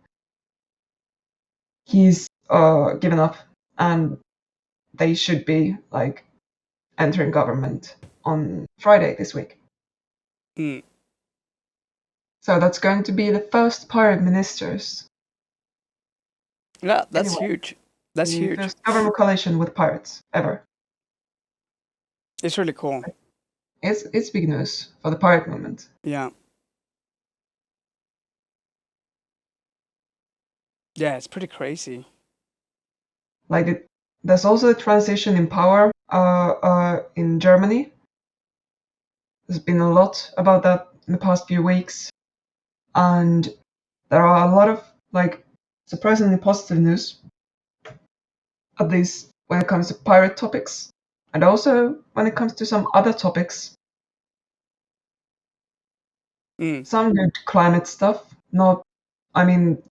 he's given up, and they should be like entering government on Friday this week. Mm. So that's going to be the first pirate ministers. Yeah, that's Anyway, huge. That's the huge. first government coalition with pirates ever. It's really cool. It's big news for the pirate movement. Yeah. Yeah, it's pretty crazy. Like there's also a transition in power in Germany. There's been a lot about that in the past few weeks, and there are a lot of like surprisingly positive news, at least when it comes to pirate topics, and also when it comes to some other topics. Some good climate stuff. Not, I mean,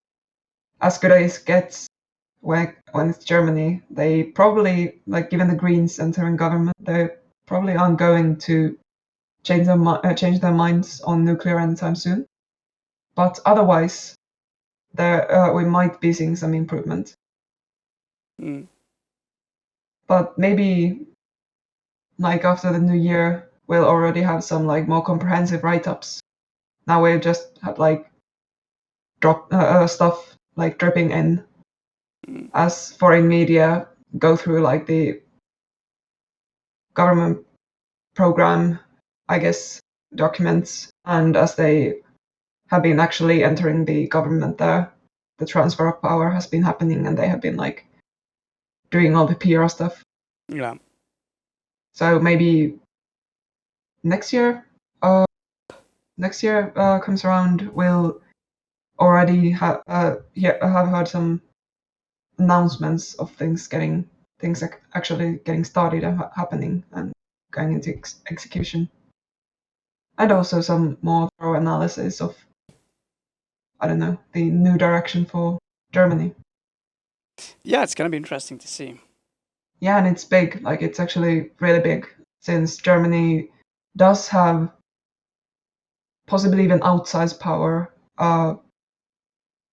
as good as it gets when it's Germany. They probably, like, given the Greens entering government, they probably aren't going to change their minds on nuclear anytime soon. But otherwise, there we might be seeing some improvement. But maybe, like after the new year, we'll already have some like more comprehensive write-ups. Now we just had like stuff like dripping in as foreign media go through like the government program, I guess, documents, and as they have been actually entering the government there. the transfer of power has been happening, and they have been like doing all the PR stuff. Yeah. So maybe next year, comes around, we'll already have heard some announcements of things actually getting started and happening and going into execution, and also some more thorough analysis of, I don't know, the new direction for Germany. Yeah, it's gonna be interesting to see. Yeah, and it's big. Like, it's actually really big, since Germany does have possibly even outsized power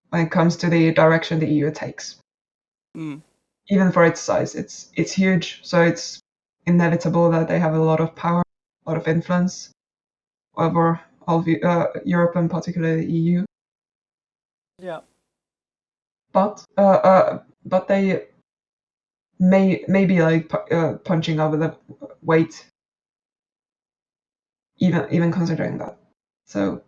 when it comes to the direction the EU takes. Mm. Even for its size, it's huge. So it's inevitable that they have a lot of power, a lot of influence over all of Europe, and particularly the EU. Yeah. But they may be like punching over the weight, even considering that. So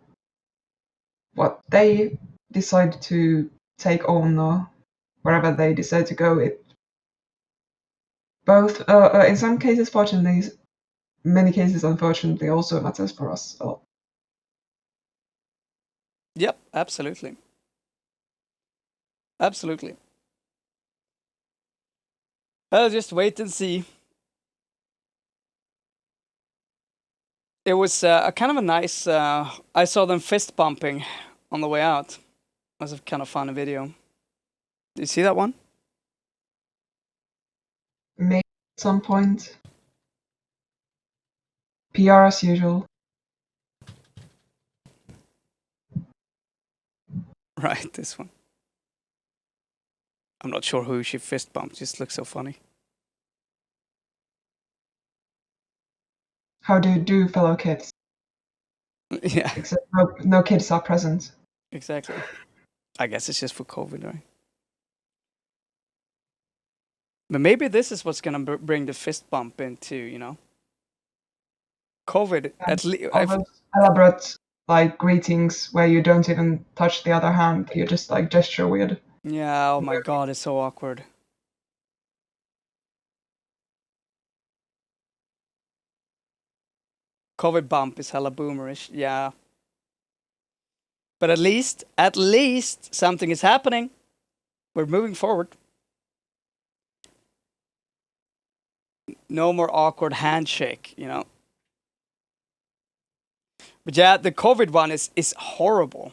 what they decide to take on, or wherever they decide to go, it both in some cases fortunately, many cases unfortunately also matters for us a lot. Yep, absolutely. Absolutely. I'll just wait and see. It was a kind of a nice. I saw them fist bumping on the way out. It was a kind of fun video. Did you see that one? Maybe at some point. PR as usual. Right, this one. I'm not sure who she fist bumped. Just looks so funny. How do you do, fellow kids? Yeah, Except no kids are present. exactly. I guess it's just for COVID, right? But maybe this is what's gonna bring the fist bump into, COVID. At least, All those elaborate like greetings where you don't even touch the other hand, you just like gesture weird. yeah. Oh my god, it's so awkward. COVID bump is hella boomerish. Yeah. But at least something is happening. We're moving forward. No more awkward handshake. But yeah, the COVID one is horrible.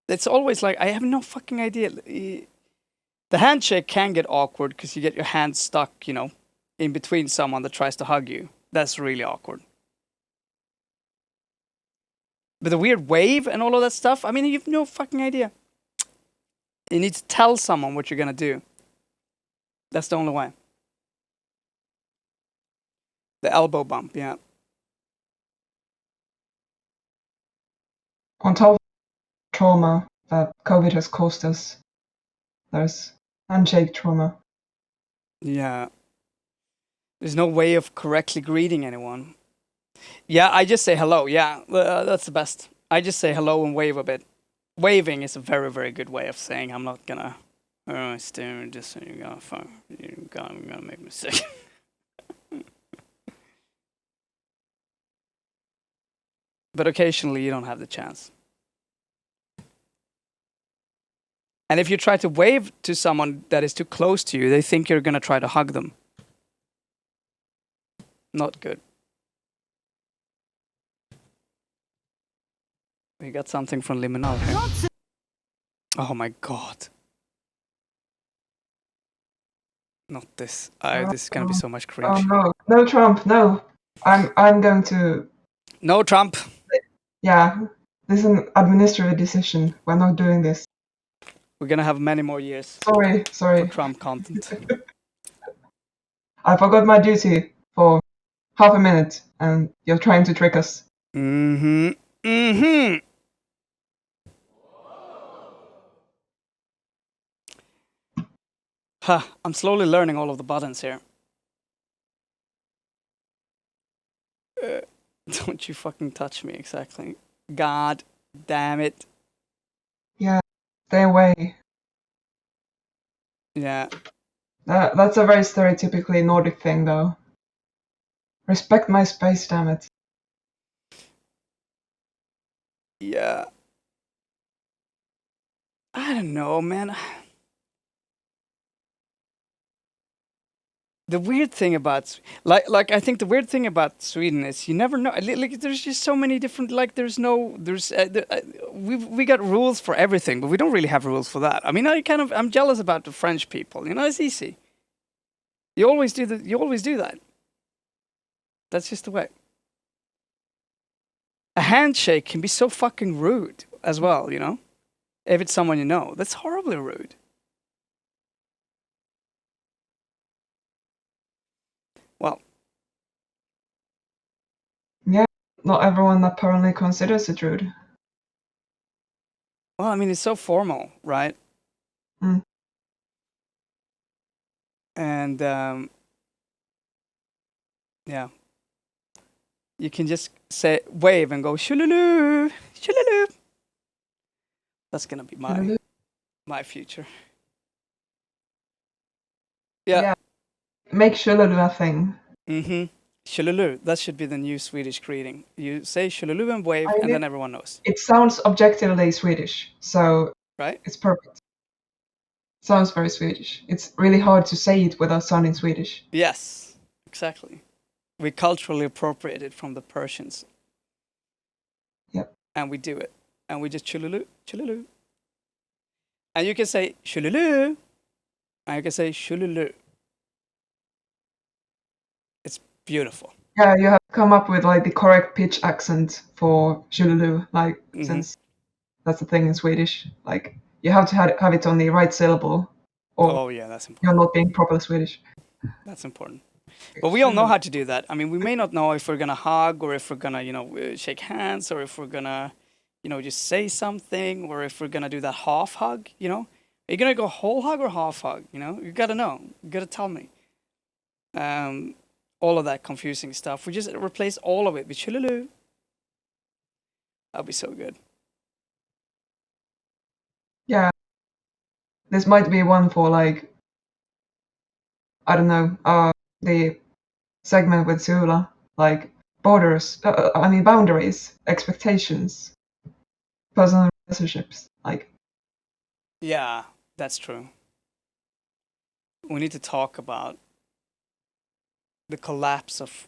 It's always like, I have no fucking idea. The handshake can get awkward because you get your hand stuck, in between someone that tries to hug you. That's really awkward. But the weird wave and all of that stuff, I mean, you have no fucking idea. You need to tell someone what you're gonna do. That's the only way. The elbow bump, yeah. On top of trauma that COVID has caused us, there's handshake trauma. Yeah. There's no way of correctly greeting anyone. Yeah, I just say hello. Yeah, that's the best. I just say hello and wave a bit. Waving is a very, very good way of saying I'm not gonna. Stare, just so you're gonna make a mistake. But occasionally you don't have the chance. And if you try to wave to someone that is too close to you, they think you're gonna try to hug them. Not good. We got something from Liminal here. Oh my god. Not this. This is gonna be so much Oh cringe. no, Trump, no. I'm going to. No Trump. Yeah, this is an administrative decision. We're not doing this. We're gonna have many more years Sorry. for Trump content. I forgot my duty for half a minute, and you're trying to trick us. Mm-hmm. Mm-hmm. Huh. I'm slowly learning all of the buttons here. Don't you fucking touch me, exactly. God damn it. Yeah, stay away. Yeah. That's a very stereotypically Nordic thing, though. Respect my space, damn it. Yeah. I don't know, man. The weird thing about like I think the weird thing about Sweden is you never know. Like there's just so many different we got rules for everything, but we don't really have rules for that. I mean, I'm jealous about the French people. You know, it's easy. You always do that. That's just the way. A handshake can be so fucking rude as well, you know? If it's someone you know, that's horribly rude. Well, Yeah, not everyone apparently considers it rude. I mean, it's so formal, right? Mm. And yeah, you can just say wave and go shululu, shululu. That's gonna be my future. Yeah. Make Shululu a thing. Mm-hmm. Shululu. That should be the new Swedish greeting. You say shululu and wave, and then everyone knows. It sounds objectively Swedish, so Right? it's perfect. Sounds very Swedish. It's really hard to say it without sounding Swedish. Yes, exactly. We culturally appropriate it from the Persians. Yep. And we do it. And we just chululu, chululu. And you can say shululu, and you can say shululu. It's beautiful. Yeah, you have to come up with like the correct pitch accent for Shululu, like since that's the thing in Swedish. Like you have to have it on the right syllable, or Yeah, that's important. you're not being properly Swedish. That's important. But we all know how to do that. I mean, we may not know if we're gonna hug or if we're gonna, shake hands or if we're gonna, just say something or if we're gonna do that half hug. Are you gonna go whole hug or half hug? You gotta know. You gotta tell me. All of that confusing stuff. We just replace all of it with chululu. That'd be so good. Yeah, this might be one for like I don't know, the segment with Sula, like boundaries, expectations, personal relationships, like. Yeah, that's true. We need to talk about the collapse of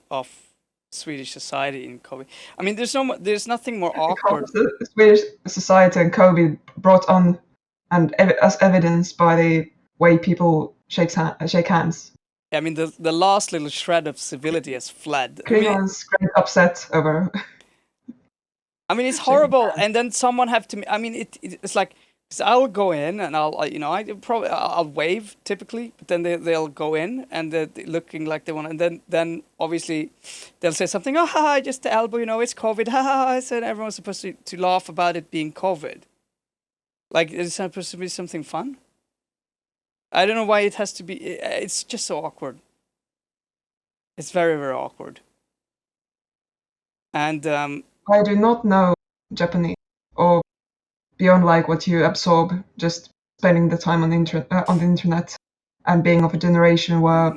Swedish society in COVID. I mean, there's nothing more awkward. The Swedish society and COVID brought on, and as evidenced by the way people shake hands. I mean, the last little shred of civility has fled. Everyone's quite upset over. I mean, it's horrible. And then someone have to. I mean, it's like, cause I'll go in and I'll wave typically, but then they'll go in and they're looking like they want, and then obviously they'll say something. Oh, haha, just the elbow. It's COVID. Haha. I said everyone's supposed to laugh about it being COVID. Like it's supposed to be something fun. I don't know why it has to be. It's just so awkward. It's very, very awkward. And I do not know Japanese, or beyond like what you absorb just spending the time on the internet, and being of a generation where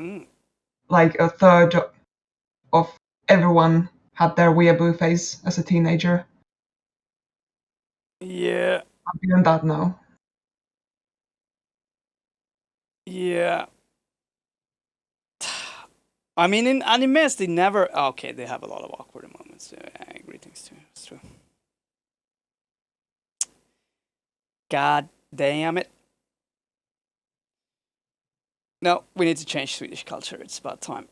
like a third of everyone had their weeaboo phase as a teenager. Yeah. Beyond that, no. Yeah. I mean, in animes, they never. Okay, they have a lot of awkward moments. Greetings too. It's true. God damn it. No, we need to change Swedish culture. It's about time.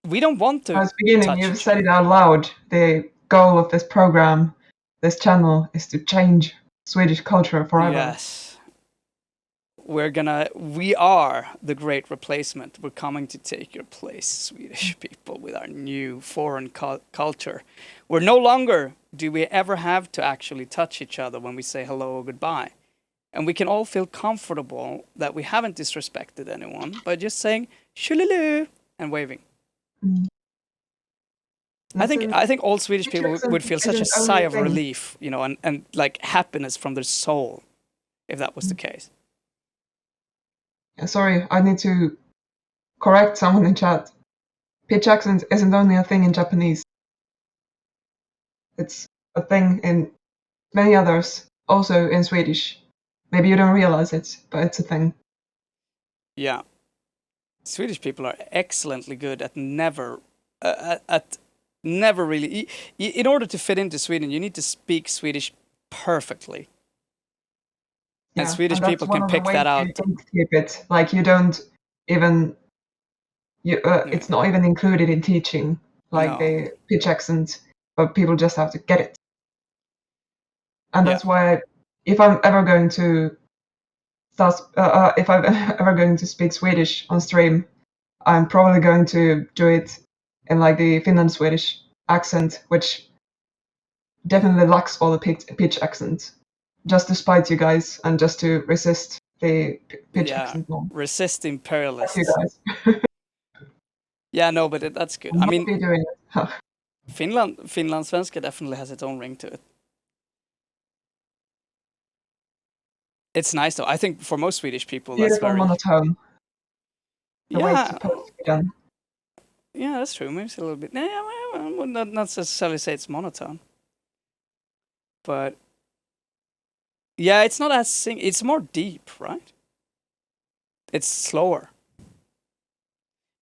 We don't want to. At the beginning, you've said it out loud. The goal of this program, this channel, is to change Swedish culture forever. Yes. We are the great replacement. We're coming to take your place, Swedish people, with our new foreign culture. Where no longer do we ever have to actually touch each other when we say hello or goodbye. And we can all feel comfortable that we haven't disrespected anyone by just saying shululu and waving. I think all Swedish pitch people accent would feel such a isn't only sigh a of thing. relief, and like happiness from their soul, if that was the case. Sorry, I need to correct someone in chat. Pitch accent isn't only a thing in Japanese. It's a thing in many others, also in Swedish. Maybe you don't realize it, but it's a thing. Yeah. Swedish people are excellently good at never really. In order to fit into Sweden, you need to speak Swedish perfectly. Yeah, and Swedish that's people one can of the pick ways that out. you keep it. Like you don't even it's not even included in teaching, like No. the pitch accent, but people just have to get it. And that's why if I'm ever going to speak Swedish on stream, I'm probably going to do it in like the Finland Swedish accent, which definitely lacks all the pitch accent, just to spite you guys and just to resist the pitch accent norm. Resist imperialists. You guys. Yeah, no, but that's good. I I mean, be doing it. Finlandssvenska definitely has its own ring to it. It's nice though. I think for most Swedish people, that's Beautiful very monotone. The way it's yeah. supposed to be done. Yeah, that's true. Maybe it's a little bit. Yeah, I would not necessarily say it's monotone, but yeah, it's not as it's more deep, right? It's slower.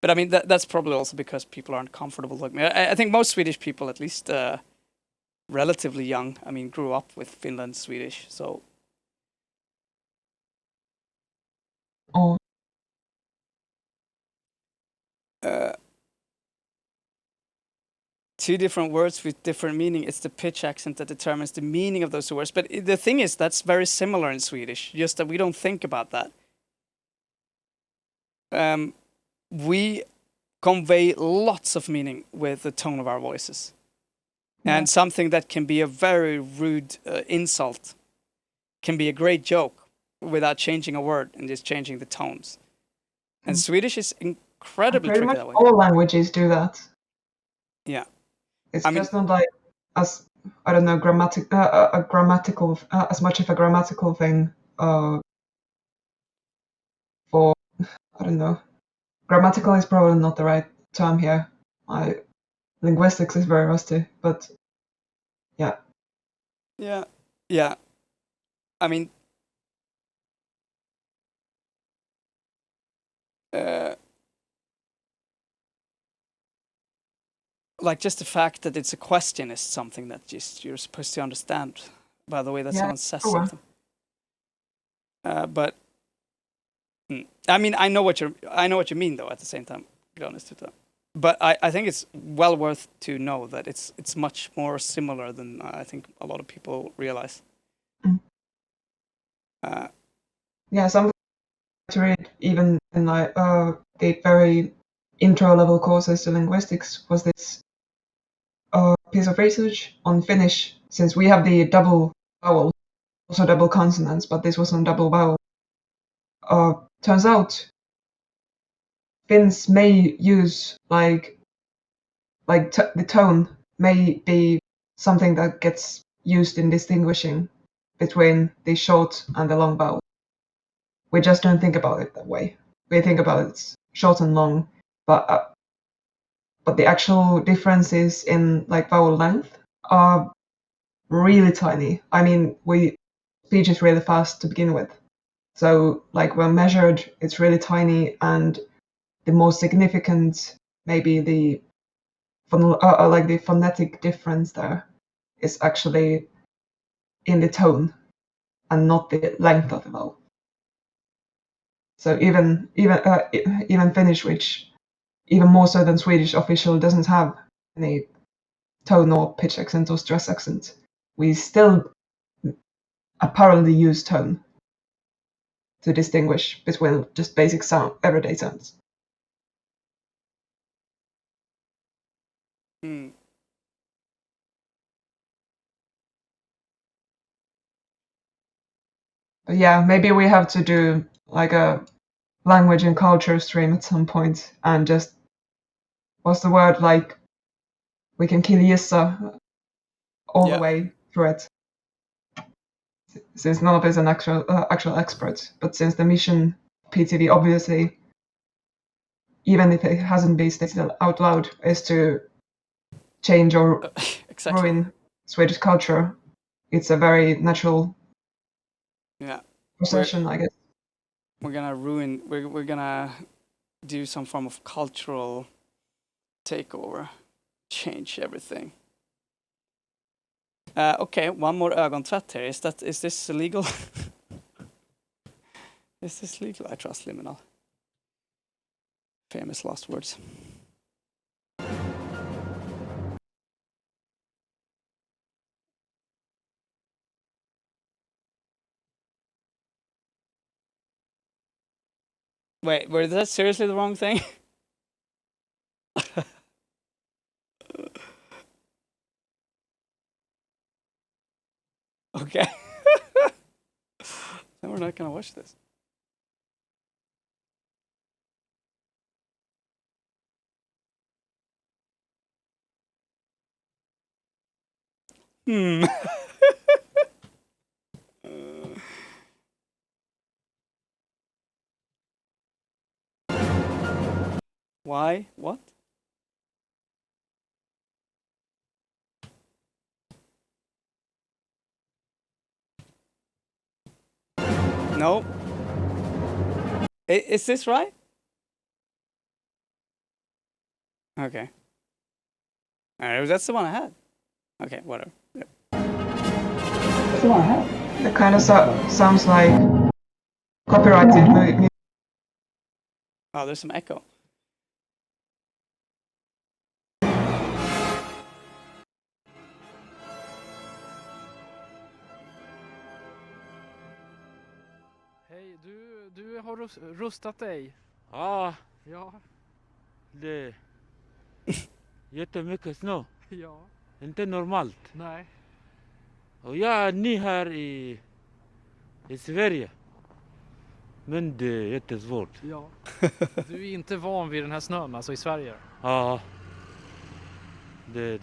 But I mean, that's probably also because people aren't comfortable like me. I think most Swedish people, at least relatively young, I mean, grew up with Finland Swedish, so. Oh. Two different words with different meaning. It's the pitch accent that determines the meaning of those two words. But the thing is, that's very similar in Swedish, just that we don't think about that. We convey lots of meaning with the tone of our voices. Yeah. And something that can be a very rude insult can be a great joke without changing a word and just changing the tones. And Swedish is incredibly tricky that way. All languages do that. Yeah. It's just not like as I don't know a grammatical as much of a grammatical thing for I don't know. Grammatical is probably not the right term here. My linguistics is very rusty, but yeah. Yeah. Yeah. I mean, like just the fact that it's a question is something that just you're supposed to understand by the way that someone says something. But I mean, I know what you mean though. At the same time, to be honest with that. But I think it's well worth to know that it's much more similar than I think a lot of people realize. Yeah, something to read even in like the very intro level courses to linguistics was this piece of research on Finnish, since we have the double vowel, also double consonants, but this was on double vowel. Turns out Finns may use the tone may be something that gets used in distinguishing between the short and the long vowel. We just don't think about it that way. We think about it short and long, but the actual differences in like vowel length are really tiny. I mean, speech is really fast to begin with, so like when measured, it's really tiny, and the most significant, maybe the phonetic difference there is actually in the tone and not the length of the vowel. So even Finnish, which even more so than Swedish official doesn't have any tone or pitch accent or stress accent, we still apparently use tone to distinguish between just basic sound, everyday sounds. But yeah, maybe we have to do like a language and culture stream at some point and just what's the word, like we can kill Gissa all the way through it. Since none of us is an actual expert, but since the mission PTV obviously, even if it hasn't been stated out loud, is to change or ruin Swedish culture, it's a very natural procession, I guess. We're gonna ruin. We're gonna do some form of cultural takeover, change everything. Okay, one more ögontvätt here. Is this legal? Is this legal? I trust liminal. Famous last words. Wait, was that seriously the wrong thing? Okay. Then we're not gonna watch this. Why? What? No. Is this right? Okay. Alright, that's the one I had. Okay, whatever. Yep. That's the one I had. It kind of sounds like copyrighted music. Oh, there's some echo. Hej, du har rustat dig. Ja, Ja, det är jättemycket snö. ja, Inte normalt. nej. Och jag är ny här i Sverige. Men det är jättesvårt. Ja. Du är inte van vid den här snön, alltså i Sverige. Ja, det.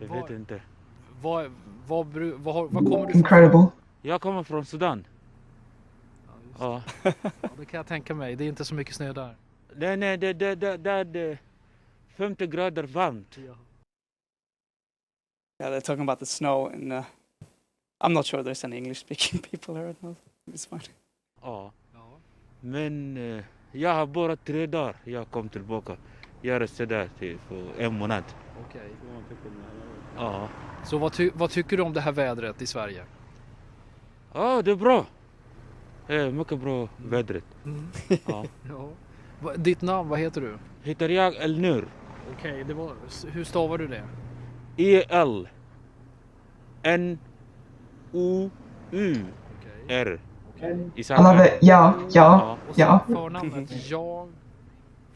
Jag Var- vet inte. Var kommer du ifrån? Incredible. Jag kommer från Sudan. Ja, just Ja. Ja, det kan jag tänka mig. Det är inte så mycket snö där. Nej, det är 50 grader varmt. Ja. Yeah, they're talking about the snow, and I'm not sure there's any English-speaking people here. No, it's fine. Ja. Ja. Men jag har bara 3 dagar. Jag kom tillbaka. Jag reste där för en månad. Okej. Ja. Så vad tycker du om det här vädret i Sverige? Ja, det är bra. Det är mycket bra vädret. Mm. Ja. Ja. Ditt namn, vad heter du? Heter jag Elnur. Okej, hur stavar du det? ELNOUR. Okej. Isak. I love it. Ja. Och så förnamnet jag...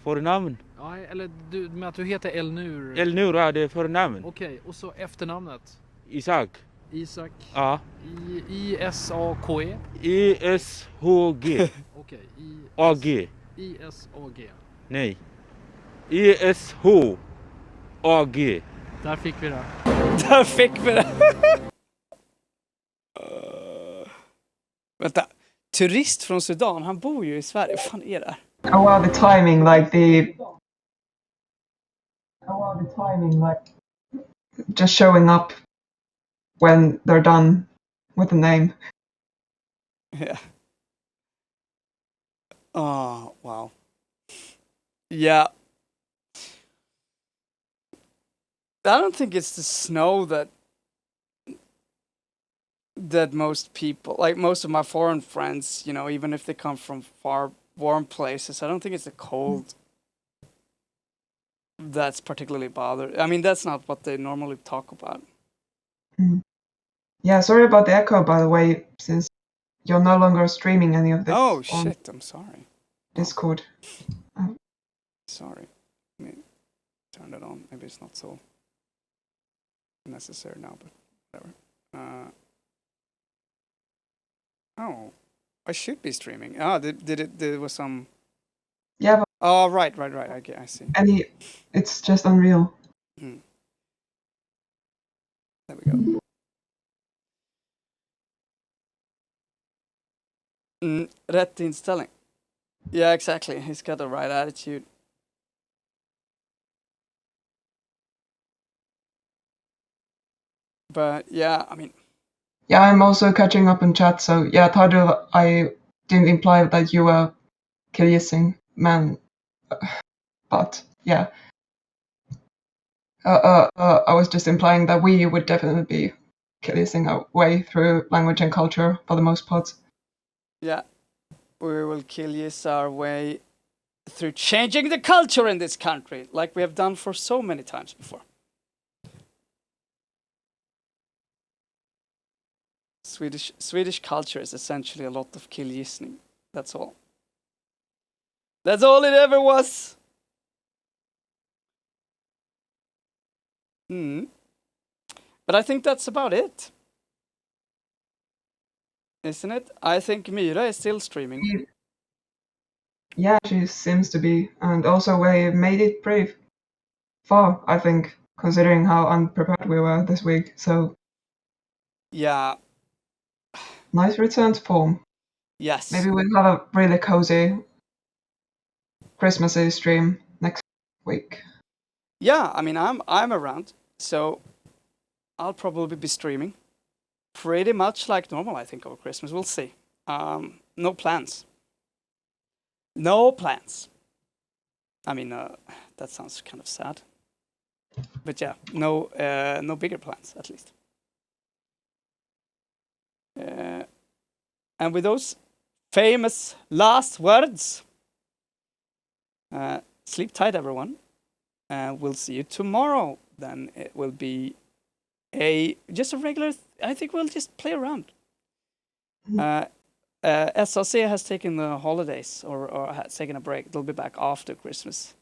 Förnamn. Ja, eller men att du heter Elnur. Elnur, ja, det är förnamn. Okej, och så efternamnet? Isak. Isak. Ja. I-S-A-K-E? ESHG. Okej, AG. I-S-A-G. Nej. ESHAG. Där fick vi det. Där fick vi det! Vänta. Turist från Sudan, han bor ju i Sverige. Vad fan är det? Oh wow, the timing, just showing up when they're done with the name. Yeah. Oh, wow. Yeah. I don't think it's the snow that most people, like most of my foreign friends, you know, even if they come from far warm places, I don't think it's the cold that's particularly bothered. I mean, that's not what they normally talk about. Yeah, sorry about the echo, by the way, since you're no longer streaming any of this Oh on shit, I'm sorry. Discord. Sorry. Let me turn that on. Maybe it's not so necessary now, but whatever. Oh, I should be streaming. Ah, there was some... Yeah, but Oh, right. I see. it's just unreal. There we go. Rätt inställning. Yeah, exactly. He's got the right attitude. But yeah, I mean, Yeah, I'm also catching up in chat, so yeah, Tadu, I didn't imply that you were kissing man, but yeah. I was just implying that we would definitely be kissing our way through language and culture for the most part. yeah, we will kill yes our way through changing the culture in this country, like we have done for so many times before. Swedish culture is essentially a lot of killgissning. That's all. That's all it ever was. But I think that's about it. Isn't it? I think Myra is still streaming. Yeah, she seems to be, and also we made it pretty far, I think, considering how unprepared we were this week. So Yeah. nice return to form. Yes. Maybe we'll have a really cozy Christmassy stream next week. Yeah, I mean, I'm around, so I'll probably be streaming. Pretty much like normal, I think, over Christmas. We'll see. No plans. No plans. I mean, that sounds kind of sad. But yeah, no bigger plans, at least. And with those famous last words, sleep tight, everyone. We'll see you tomorrow. Then it will be just a regular. I think we'll just play around. SRC has taken the holidays or has taken a break. They'll be back after Christmas.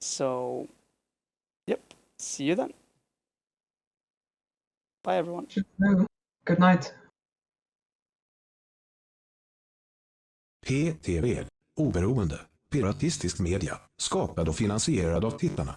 So, yep. See you then. Bye, everyone. Good night. PTV, oberoende, piratistisk media, skapad och finansierad av tittarna.